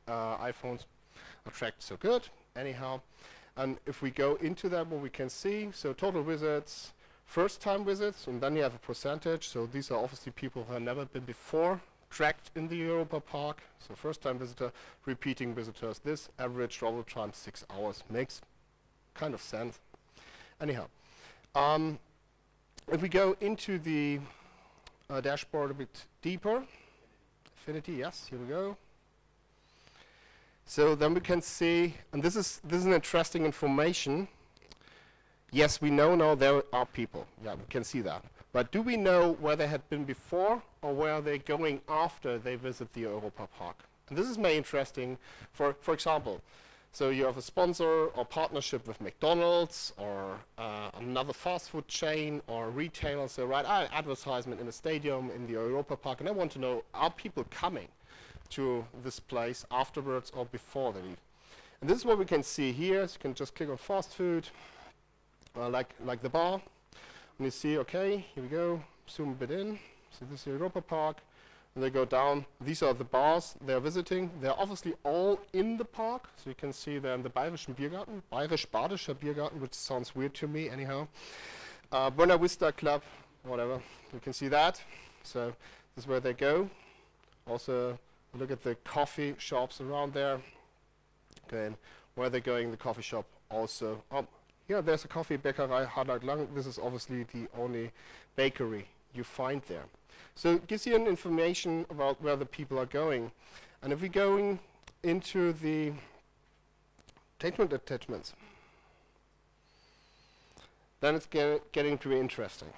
iPhones are tracked so good anyhow. And if we go into that, what we can see, so total visits, first time visits, and then you have a percentage. So these are obviously people who have never been before tracked in the Europa Park. So first time visitor, repeating visitors. This average travel time 6 hours makes kind of sense. Anyhow, if we go into the dashboard a bit deeper, Affinity, yes, here we go. So then we can see, and this is an interesting information. Yes, we know now there are people. Yeah, we can see that. But do we know where they had been before or where they're going after they visit the Europa Park? And this is very interesting. For example, so you have a sponsor or partnership with McDonald's or another fast food chain or retailer. So advertisement in a stadium in the Europa Park, and I want to know, are people coming to this place afterwards or before they leave? And this is what we can see here. So you can just click on fast food, like the bar. And you see, okay, here we go, zoom a bit in. So this is the Europa Park. And they go down. These are the bars they're visiting. They're obviously all in the park. So you can see they're in the Bayerischen Biergarten, Bayerisch-Badischer Biergarten, which sounds weird to me anyhow. Buena Vista Club, whatever. You can see that. So this is where they go. Also, look at the coffee shops around there. Okay, and where they're going, the coffee shop also. Here, there's a coffee Bäckerei Harald Lang. This is obviously the only bakery you find there. So it gives you an information about where the people are going. And if we're going into the attachments, then it's getting to be interesting.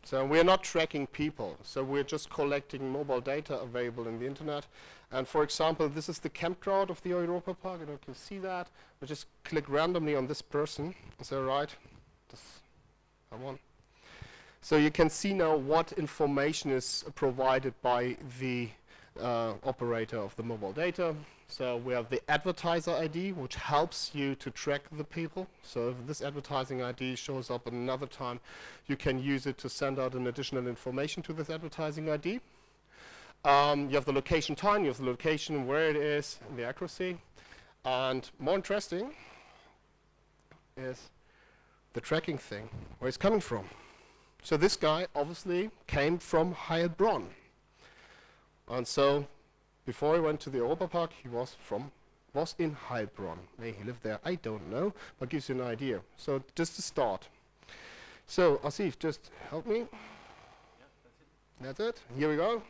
So we're not tracking people. So we're just collecting mobile data available in the internet. And for example, this is the campground of the Europa Park. I don't know if you see that. We just click randomly on this person. Is that right? Come on. So you can see now what information is provided by the operator of the mobile data. So we have the advertiser ID, which helps you to track the people. So if this advertising ID shows up another time, you can use it to send out an additional information to this advertising ID. You have the location time, you have the location, where it is, and the accuracy. And more interesting is the tracking thing, where it's coming from. So this guy obviously came from Heilbronn. And so before he went to the Europa Park, he was in Heilbronn. Maybe he lived there, I don't know, but gives you an idea. So just to start. So Asif, just help me. Yeah, that's it. Here we go.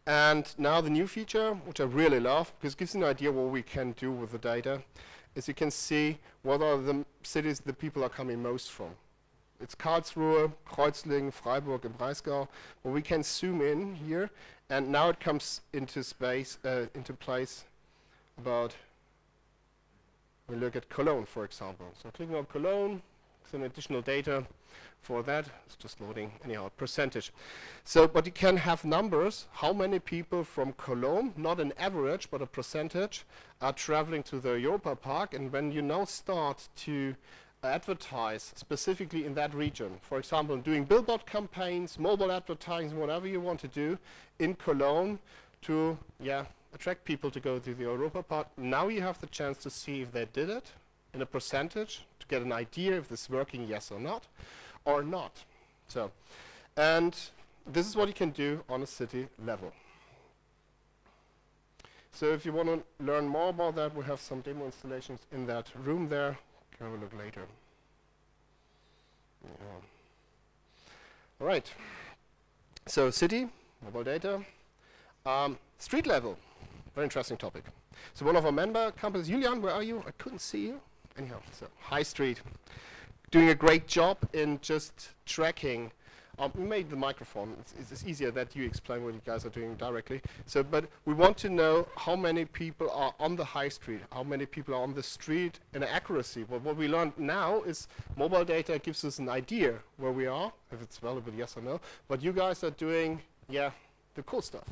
And now the new feature, which I really love, because it gives you an idea what we can do with the data, is you can see what are the cities the people are coming most from. It's Karlsruhe, Kreuzlingen, Freiburg, and Breisgau. But we can zoom in here, and now it comes into place about, we look at Cologne, for example. So clicking on Cologne, some additional data for that. It's just loading, anyhow, percentage. So, but you can have numbers, how many people from Cologne, not an average, but a percentage, are traveling to the Europa Park. And when you now start to advertise specifically in that region, for example, doing billboard campaigns, mobile advertising, whatever you want to do in Cologne to attract people to go to the Europa Park, now you have the chance to see if they did it in a percentage, to get an idea if this is working, yes or not. So, and this is what you can do on a city level. So if you want to learn more about that, we have some demo installations in that room there. Have a look later. Yeah. All right. So city, mobile data, street level, very interesting topic. So one of our member companies, Julian, where are you? I couldn't see you. Anyhow, so high street, doing a great job in just tracking. We made the microphone. It's easier that you explain what you guys are doing directly. So, but we want to know how many people are on the high street, how many people are on the street in accuracy. Well, what we learned now is mobile data gives us an idea where we are, if it's valuable, yes or no. But you guys are doing, the cool stuff.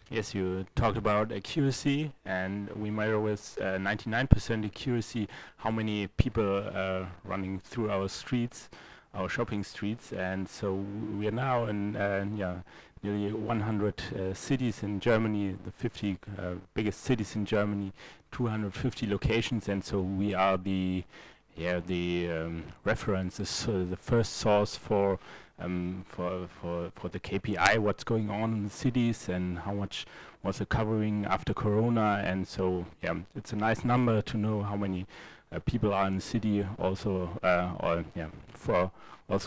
Yes, you talked about accuracy, and we measure with 99% accuracy how many people are running through our streets, our shopping streets, and so we are now in nearly 100 cities in Germany, the 50 biggest cities in Germany, 250 locations, and so we are the references, the first source for the KPI, what's going on in the cities and how much was it covering after Corona, and so it's a nice number to know how many people are in the city, also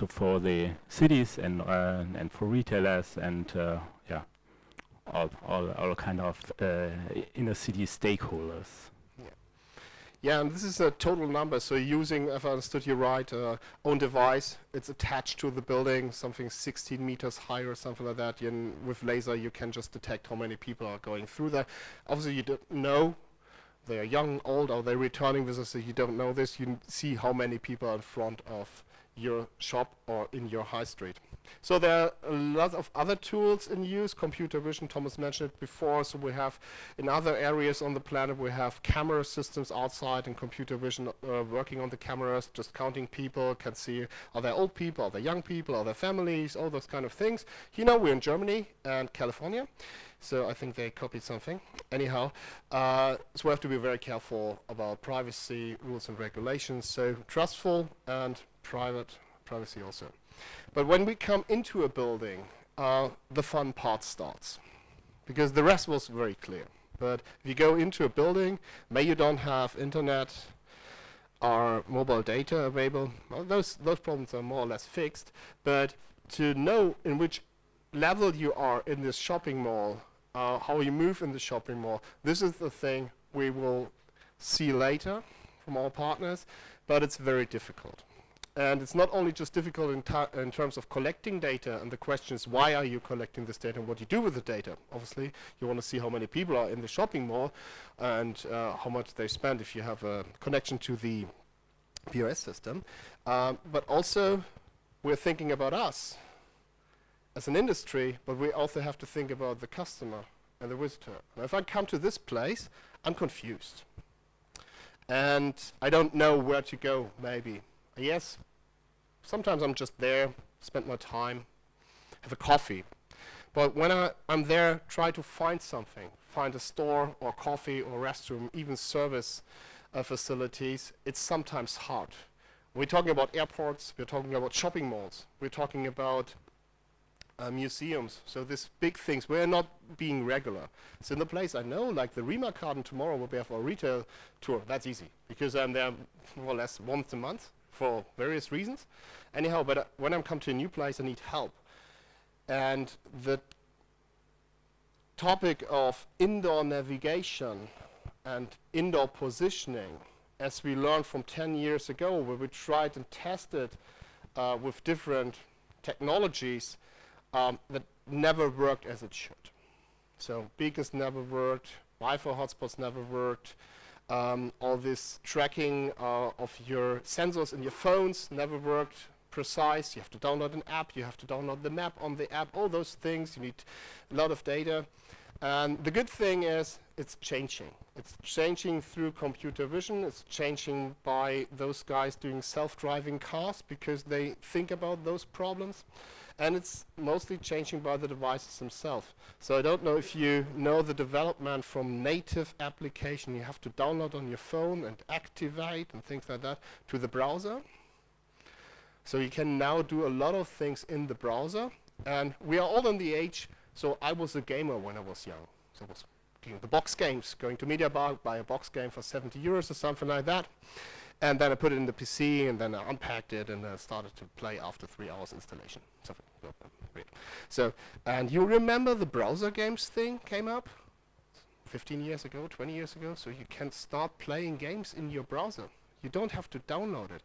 for the cities and for retailers and all kind of inner city stakeholders. Yeah, and this is a total number. So using, if I understood you right, own device, it's attached to the building, something 16 meters high or something like that. With laser, you can just detect how many people are going through there. Obviously, you don't know they are young, old, or they're returning visitors. So you don't know this. You see how many people are in front of your shop or in your high street. So there are a lot of other tools in use. Computer vision, Thomas mentioned it before. So we have in other areas on the planet, we have camera systems outside and computer vision working on the cameras, just counting people, can see are there old people, are there young people, are there families, all those kind of things. We're in Germany and California. So I think they copied something. Anyhow, so we have to be very careful about privacy rules and regulations. So trustful and privacy also. But when we come into a building, the fun part starts, because the rest was very clear. But if you go into a building, maybe you don't have internet or mobile data available, well, those problems are more or less fixed. But to know in which level you are in this shopping mall, how you move in the shopping mall, this is the thing we will see later from our partners, but it's very difficult. And it's not only just difficult in terms of collecting data, and the question is why are you collecting this data and what you do with the data. Obviously, you want to see how many people are in the shopping mall and how much they spend if you have a connection to the POS system. But also, we're thinking about us as an industry, but we also have to think about the customer and the visitor. Now, if I come to this place, I'm confused. And I don't know where to go, maybe. Yes, sometimes I'm just there, spend my time, have a coffee. But when I'm there, try to find something, find a store or coffee or restroom, even service facilities, it's sometimes hard. We're talking about airports, we're talking about shopping malls, we're talking about museums. So these big things, we're not being regular. So in the place I know, like the Remarkaden tomorrow will be for a retail tour. That's easy, because I'm there more or less once a month for various reasons. Anyhow, but when I come to a new place, I need help. And the topic of indoor navigation and indoor positioning, as we learned from 10 years ago, where we tried and tested with different technologies, that never worked as it should. So beacons never worked, Wi-Fi hotspots never worked, all this tracking of your sensors in your phones never worked precise. You have to download an app, you have to download the map on the app, all those things, you need a lot of data. And the good thing is it's changing. It's changing through computer vision, it's changing by those guys doing self-driving cars because they think about those problems. And it's mostly changing by the devices themselves. So I don't know if you know the development from native application you have to download on your phone and activate and things like that to the browser. So you can now do a lot of things in the browser. And we are all in the age, so I was a gamer when I was young. So I was doing the box games, going to MediaMarkt, buy a box game for 70 euros or something like that. And then I put it in the PC, and then I unpacked it, and I started to play after 3 hours installation. Something weird. So, and you remember the browser games thing came up 15 years ago, 20 years ago? So you can start playing games in your browser. You don't have to download it.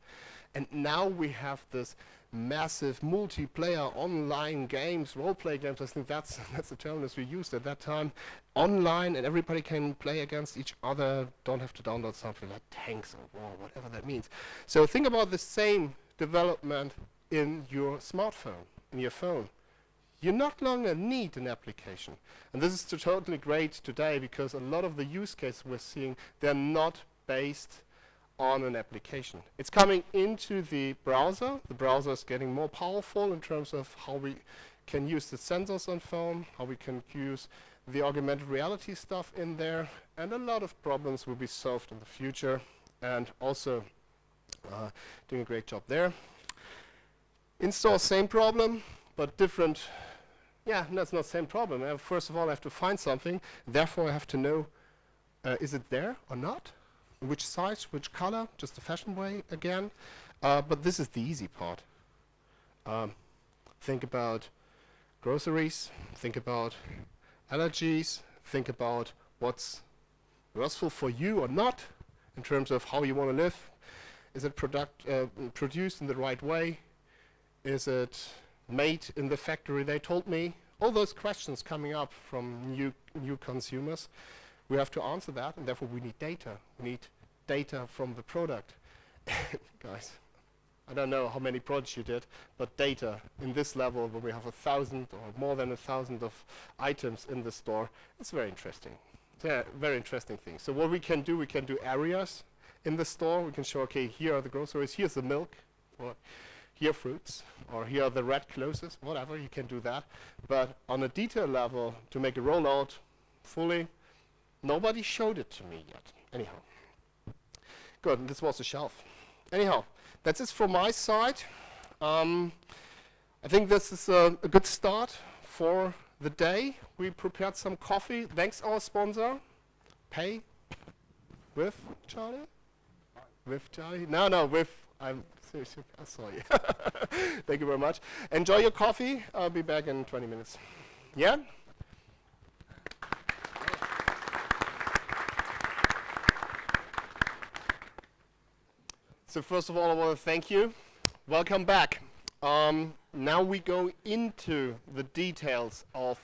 And now we have this massive multiplayer online games, role-play games. I think that's the term that we used at that time. Online, and everybody can play against each other. Don't have to download something like tanks or war, whatever that means. So think about the same development in your smartphone, in your phone. you not longer need an application. And this is totally great today because a lot of the use cases we're seeing, they're not based on an application. It's coming into the browser. The browser is getting more powerful in terms of how we can use the sensors on phone, how we can use the augmented reality stuff in there, and a lot of problems will be solved in the future, and also doing a great job there. In-store, same problem, but different. Yeah, no, it's not the same problem. First of all, I have to find something, therefore I have to know, is it there or not? Which size, which color, just the fashion way again. But this is the easy part. Think about groceries, think about allergies, think about what's useful for you or not in terms of how you want to live. Is it produced in the right way? Is it made in the factory they told me? All those questions coming up from new consumers. We have to answer that, and therefore we need data. We need data from the product. Guys, I don't know how many projects you did, but data in this level, where we have 1,000 or more than 1,000 of items in the store, it's very interesting. It's a very interesting thing. So what we can do areas in the store. We can show, okay, here are the groceries, here's the milk, or here fruits, or here are the red clothes, whatever, you can do that. But on a detail level, to make a rollout fully, nobody showed it to me yet. Anyhow. Good, and this was the shelf. Anyhow, that's it from my side. I think this is a good start for the day. We prepared some coffee. Thanks our sponsor. Pay with Charlie? With Charlie? No, with, I'm seriously, sorry. Thank you very much. Enjoy your coffee. I'll be back in 20 minutes. Yeah? So first of all, I want to thank you. Welcome back. Now we go into the details of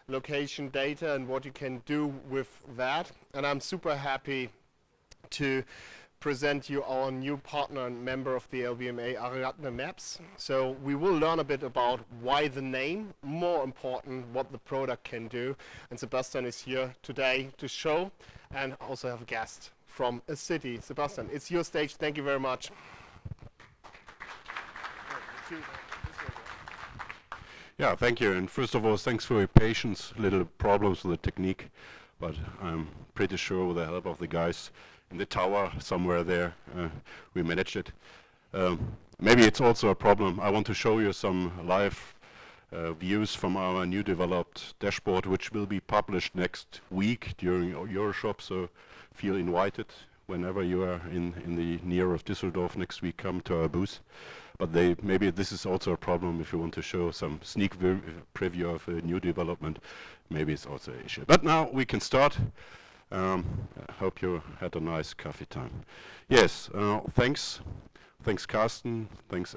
location data and what you can do with that. And I'm super happy to present you our new partner and member of the LBMA, Ariadne Maps. So we will learn a bit about why the name, more important, what the product can do. And Sebastian is here today to show, and also have a guest from a city. Sebastian, it's your stage. Thank you very much. Yeah, thank you. And first of all, thanks for your patience. Little problems with the technique, but I'm pretty sure with the help of the guys in the tower somewhere there, we managed it. Maybe it's also a problem. I want to show you some live views from our new developed dashboard, which will be published next week during Euroshop. So feel invited whenever you are in the near of Düsseldorf next week. Come to our booth. But maybe this is also a problem if you want to show some sneak preview of a new development. Maybe it's also an issue. But now we can start. I hope you had a nice coffee time. Yes, thanks Carsten, thanks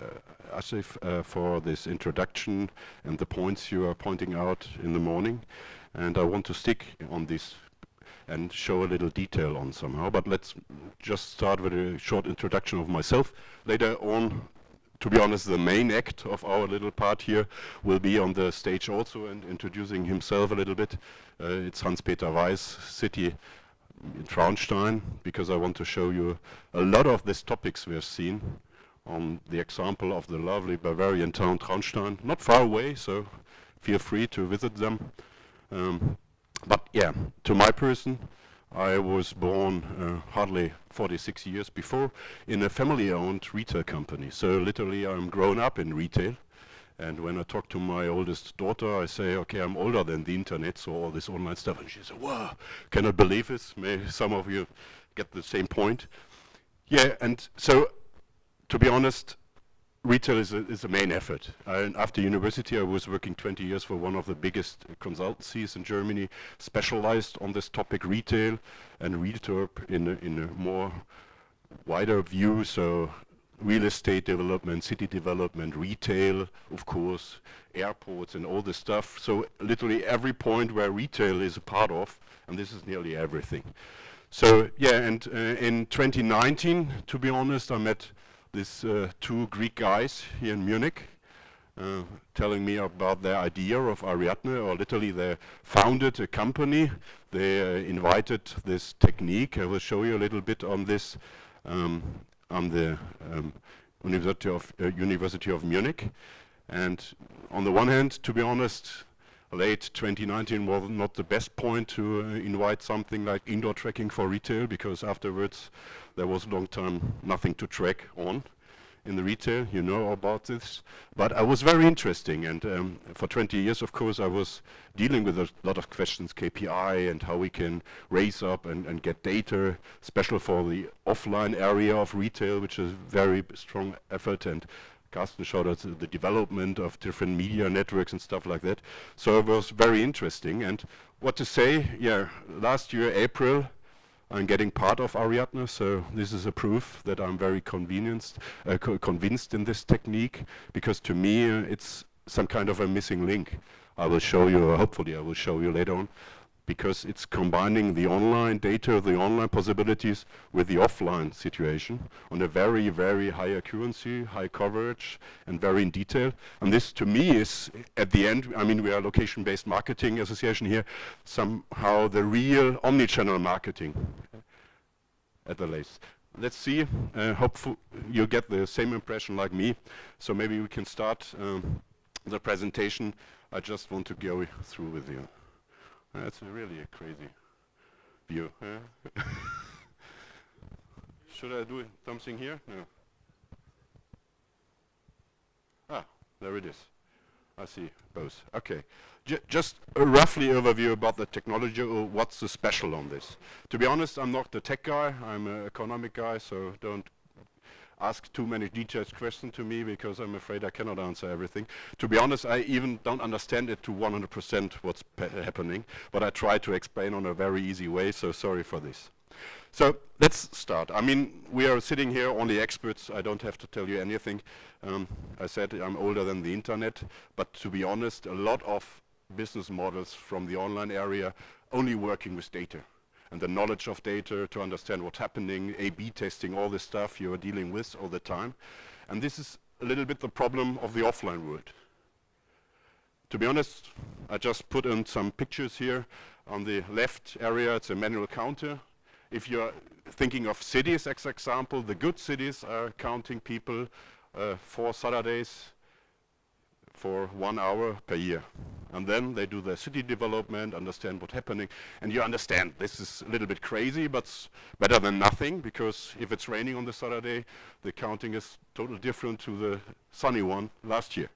Asif for this introduction and the points you are pointing out in the morning. And I want to stick on this and show a little detail on somehow. But let's just start with a short introduction of myself. Later on, to be honest, the main act of our little part here will be on the stage also and introducing himself a little bit. It's Hans-Peter Weiß, city in Traunstein, because I want to show you a lot of these topics we have seen on the example of the lovely Bavarian town Traunstein, not far away, so feel free to visit them. But yeah, to my person, I was born hardly 46 years before in a family-owned retail company. So literally I'm grown up in retail. And when I talk to my oldest daughter, I say, okay, I'm older than the internet, so all this online stuff. And she says, wow, cannot believe this. Maybe some of you get the same point. Yeah, and so to be honest, retail is a main effort. And after university, I was working 20 years for one of the biggest consultancies in Germany, specialized on this topic, retail and retail in a more wider view. So real estate development, city development, retail, of course, airports and all this stuff. So literally every point where retail is a part of, and this is nearly everything. So yeah, and in 2019, to be honest, I met these two Greek guys here in Munich. telling me about their idea of Ariadne, or literally they founded a company. They invited this technique. I will show you a little bit on this on the University of Munich. And on the one hand, to be honest, late 2019 was not the best point to invite something like indoor tracking for retail, because afterwards there was a long time nothing to track on in the retail, you know about this. But I was very interesting, and for 20 years, of course, I was dealing with a lot of questions, KPI, and how we can raise up and get data, especially for the offline area of retail, which is very strong effort, and Carsten showed us the development of different media networks and stuff like that. So it was very interesting. And what to say, yeah, last year, April, I'm getting part of Ariadne, so this is a proof that I'm very convinced in this technique, because to me it's some kind of a missing link. I will show you, hopefully I will show you later on, because it's combining the online data, the online possibilities with the offline situation on a very, very high accuracy, high coverage, and very in detail. And this to me is, at the end, I mean, we are a location-based marketing association here, somehow the real omni-channel marketing at the latest. Let's see, hopefully you get the same impression like me. So maybe we can start the presentation. I just want to go through with you. That's really a crazy view. Should I do something here? No. Ah, there it is. I see both. Okay. Just a roughly overview about the technology, or what's the special on this. To be honest, I'm not the tech guy. I'm an economic guy, so don't ask too many detailed questions to me, because I'm afraid I cannot answer everything. To be honest, I even don't understand it to 100% what's happening, but I try to explain on a very easy way, so sorry for this. So let's start. I mean, we are sitting here, only experts. I don't have to tell you anything. I said I'm older than the internet, but to be honest, a lot of business models from the online area only working with data. And the knowledge of data to understand what's happening, A/B testing, all this stuff you are dealing with all the time. And this is a little bit the problem of the offline world. To be honest, I just put in some pictures here. On the left area, it's a manual counter. If you're thinking of cities, as example, the good cities are counting people 4 Saturdays for 1 hour per year. And then they do their city development, understand what's happening. And you understand this is a little bit crazy, but better than nothing, because if it's raining on the Saturday, the counting is totally different to the sunny one last year.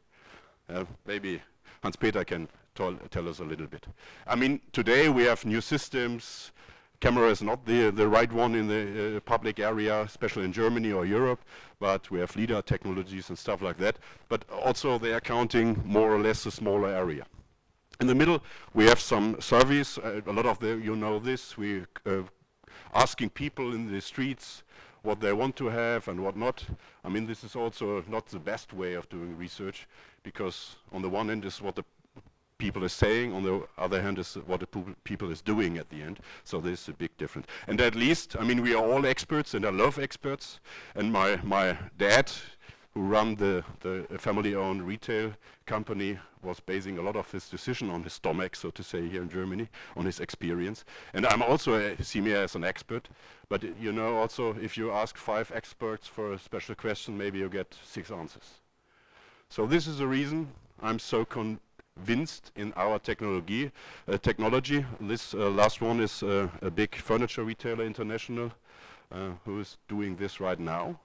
Maybe Hans-Peter can tell us a little bit. I mean, today we have new systems. Camera is not the right one in the public area, especially in Germany or Europe, but we have LiDAR technologies and stuff like that. But also they are counting more or less a smaller area. In the middle, we have some surveys. A lot of you know this. We asking people in the streets what they want to have and what not. I mean, this is also not the best way of doing research, because on the one end is what the people is saying, on the other hand is what the people is doing at the end. So there's a big difference. And at least, I mean, we are all experts, and I love experts. And my dad, who run the family-owned retail company, was basing a lot of his decision on his stomach, so to say, here in Germany, on his experience. And I'm also see me as an expert. But you know, also, if you ask 5 experts for a special question, maybe you get 6 answers. So this is the reason I'm so convinced in our technology. This last one is a big furniture retailer, international, who is doing this right now.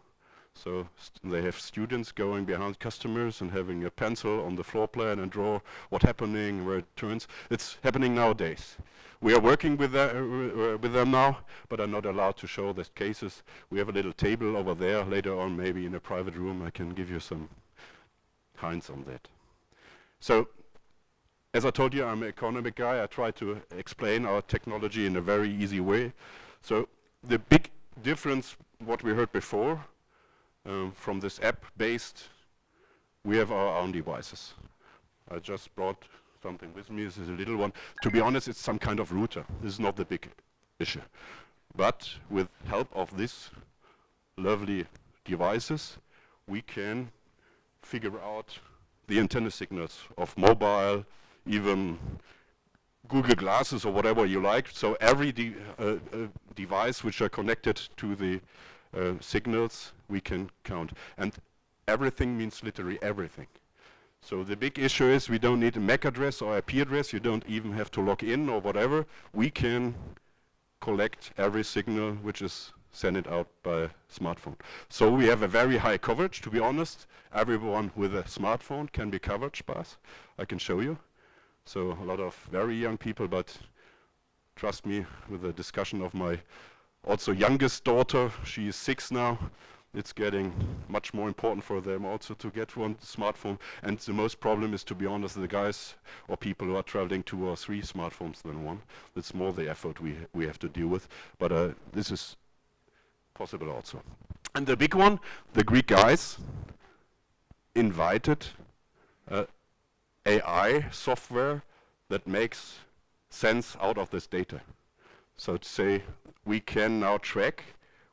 So they have students going behind customers and having a pencil on the floor plan and draw what's happening, where it turns. It's happening nowadays. We are working with them now, but are not allowed to show the cases. We have a little table over there. Later on, maybe in a private room, I can give you some hints on that. So, as I told you, I'm an economic guy. I try to explain our technology in a very easy way. So the big difference, what we heard before, from this app-based, we have our own devices. I just brought something with me. This is a little one. To be honest, it's some kind of router. This is not the big issue. But with help of these lovely devices, we can figure out the antenna signals of mobile, even Google Glasses or whatever you like. So every device which are connected to the signals we can count. And everything means literally everything. So the big issue is we don't need a MAC address or IP address. You don't even have to log in or whatever. We can collect every signal which is sent out by smartphone. So we have a very high coverage, to be honest. Everyone with a smartphone can be covered by us. I can show you. So a lot of very young people, but trust me, with the discussion of my also youngest daughter, she is 6 now, it's getting much more important for them also to get one smartphone. And the most problem is, to be honest, the guys or people who are traveling 2 or 3 smartphones than one. That's more the effort we have to deal with. But this is possible also. And the big one, the Greek guys invited AI software that makes sense out of this data. So to say, we can now track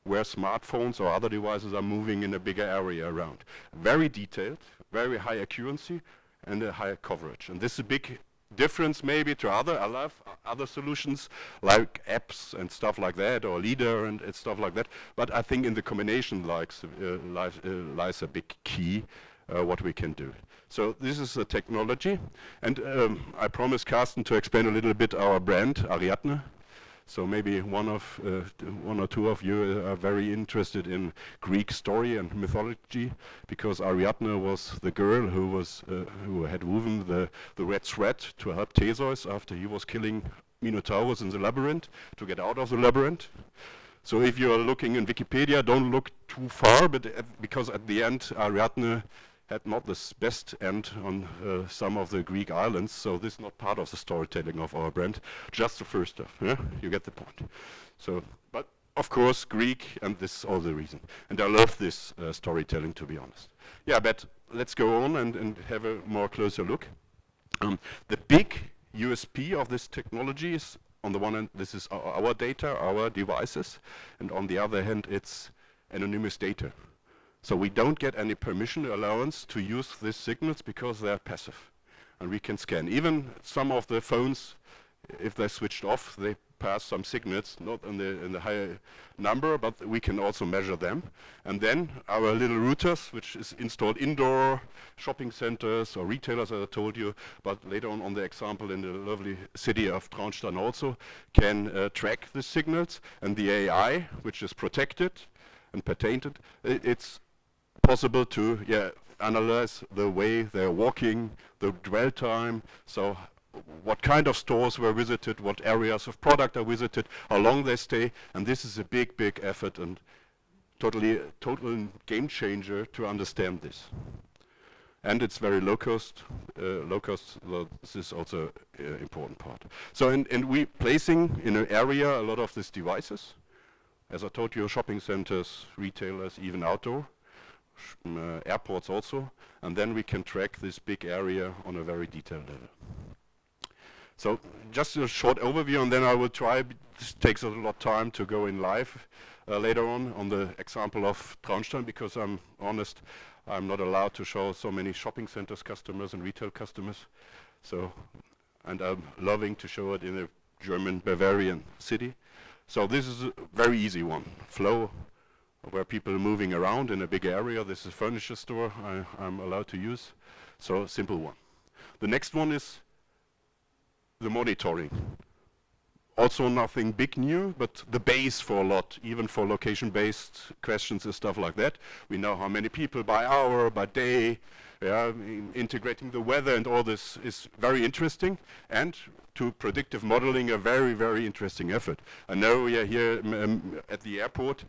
where smartphones or other devices are moving in a bigger area around. Very detailed, very high accuracy, and a higher coverage. And this is a big difference maybe to other solutions like apps and stuff like that, or LIDAR and stuff like that. But I think in the combination lies a big key what we can do. So this is the technology. And I promised Carsten to explain a little bit our brand, Ariadne. So maybe one or two of you are very interested in Greek story and mythology, because Ariadne was the girl who had woven the red thread to help Theseus after he was killing Minotaurus in the labyrinth, to get out of the labyrinth. So if you are looking in Wikipedia, don't look too far, but because at the end Ariadne had not the best end on some of the Greek islands, so this is not part of the storytelling of our brand, just the first stuff. Yeah? You get the point. So, but of course Greek, and this is all the reason. And I love this storytelling, to be honest. Yeah, but let's go on and have a more closer look. The big USP of this technology is, on the one hand, this is our data, our devices, and on the other hand, it's anonymous data. So we don't get any permission allowance to use these signals because they're passive. And we can scan. Even some of the phones, if they're switched off, they pass some signals, not in the higher number, but we can also measure them. And then our little routers, which is installed indoor, shopping centers or retailers, as I told you, but later on the example in the lovely city of Traunstein also, can track the signals. And the AI, which is protected and patented, it's possible to analyze the way they're walking, the dwell time, so what kind of stores were visited, what areas of product are visited, how long they stay, and this is a big, big effort and total game changer to understand this. And it's very low cost. Well, this is also an important part. So, and we placing in an area a lot of these devices. As I told you, shopping centers, retailers, even outdoor. Airports also, and then we can track this big area on a very detailed level. So just a short overview, and then I will try, this takes a lot of time to go in live later on the example of Traunstein, because I'm honest, I'm not allowed to show so many shopping centers customers and retail customers. So, and I'm loving to show it in a German Bavarian city. So this is a very easy one. Flow, where people are moving around in a big area. This is a furniture store I'm allowed to use. So simple one. The next one is the monitoring. Also nothing big new, but the base for a lot, even for location-based questions and stuff like that. We know how many people by hour, by day, integrating the weather and all this is very interesting. And to predictive modeling, a very, very interesting effort. I know we are here at the airport.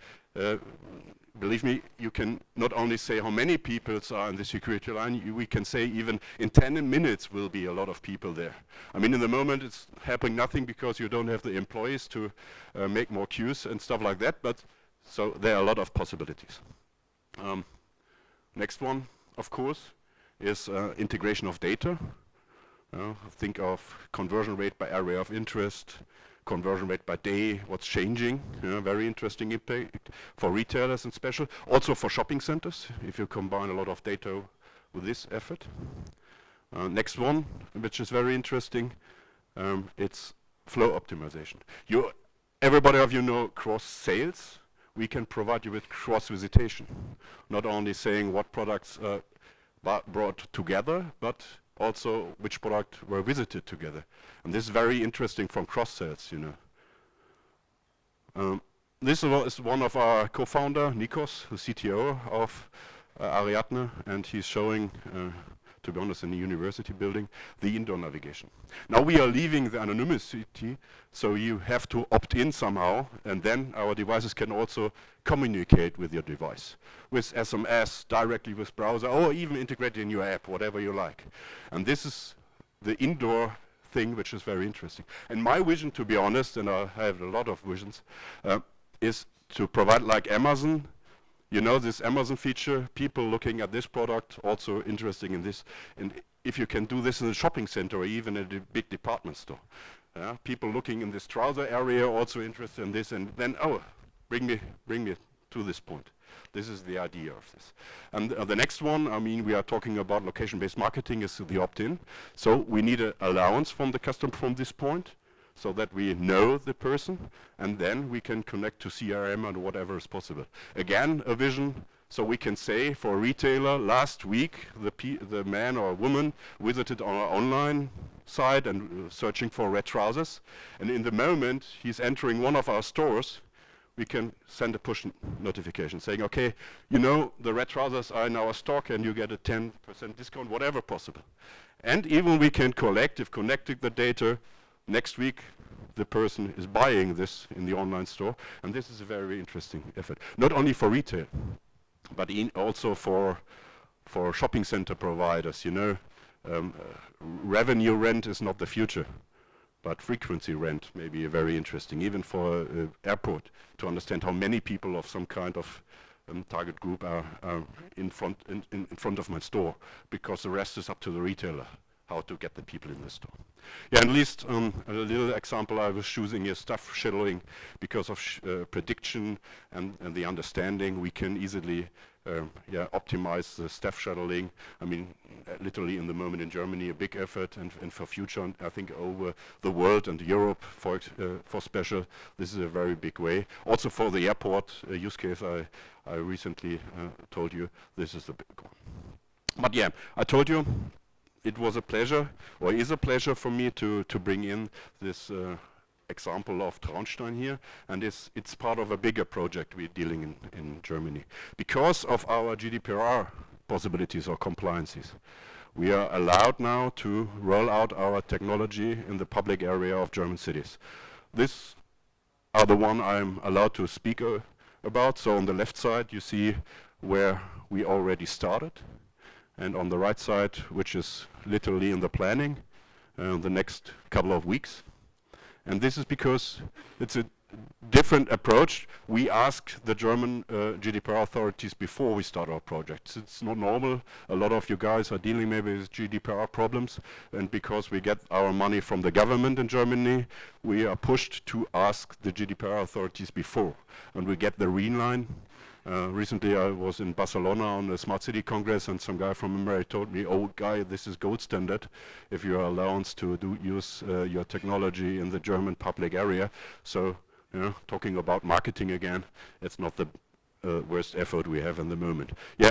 Believe me, you can not only say how many people are in the security line, we can say even in 10 minutes will be a lot of people there. I mean, in the moment it's happening nothing because you don't have the employees to make more queues and stuff like that, but so there are a lot of possibilities. Next one, of course, is integration of data. Think of conversion rate by area of interest, conversion rate by day, what's changing, very interesting impact for retailers and special. Also for shopping centers, if you combine a lot of data with this effort. Next one, which is very interesting, it's flow optimization. Everybody of you know cross sales. We can provide you with cross visitation, not only saying what products brought together, but also which product were visited together. And this is very interesting from cross sales, you know. This is one of our co-founder, Nikos, the CTO of Ariadne, and he's showing, to be honest, in the university building, the indoor navigation. Now we are leaving the anonymity, so you have to opt in somehow, and then our devices can also communicate with your device, with SMS, directly with browser, or even integrated in your app, whatever you like. And this is the indoor thing, which is very interesting. And my vision, to be honest, and I have a lot of visions, is to provide, like Amazon, you know, this Amazon feature, people looking at this product, also interesting in this. And if you can do this in a shopping center or even at a big department store. People looking in this trouser area, also interested in this, and then, oh, bring me to this point. This is the idea of this. And the next one, I mean, we are talking about location-based marketing, is the opt-in. So we need an allowance from the customer from this point, so that we know the person, and then we can connect to CRM and whatever is possible. Again, a vision, so we can say for a retailer, last week the man or woman visited our online site and searching for red trousers, and in the moment he's entering one of our stores, we can send a push notification saying, okay, you know, the red trousers are in our stock and you get a 10% discount, whatever possible. And even we can collect, if connecting the data, next week, the person is buying this in the online store, and this is a very interesting effort. Not only for retail, but also for shopping center providers. You know, revenue rent is not the future, but frequency rent may be very interesting, even for airport, to understand how many people of some kind of target group are in front of my store, because the rest is up to the retailer, how to get the people in the store. Yeah, and at least a little example I was choosing is staff scheduling. Because of prediction and the understanding, we can easily optimize the staff scheduling. I mean, literally in the moment in Germany, a big effort, and for future, and I think over the world and Europe for special, this is a very big way. Also for the airport use case I recently told you, this is the big one. But yeah, I told you, it was a pleasure, or is a pleasure for me to bring in this example of Traunstein here, and it's part of a bigger project we're dealing in Germany. Because of our GDPR possibilities or compliances, we are allowed now to roll out our technology in the public area of German cities. This are the one I'm allowed to speak about. So on the left side you see where we already started, and on the right side, which is literally in the planning, the next couple of weeks. And this is because it's a different approach. We ask the German GDPR authorities before we start our projects. It's not normal. A lot of you guys are dealing maybe with GDPR problems, and because we get our money from the government in Germany, we are pushed to ask the GDPR authorities before, and we get the green line. Recently I was in Barcelona on a Smart City Congress, and some guy from America told me, oh guy, this is gold standard if you are allowed to use your technology in the German public area. So, you know, talking about marketing again, it's not the worst effort we have in the moment. Yeah.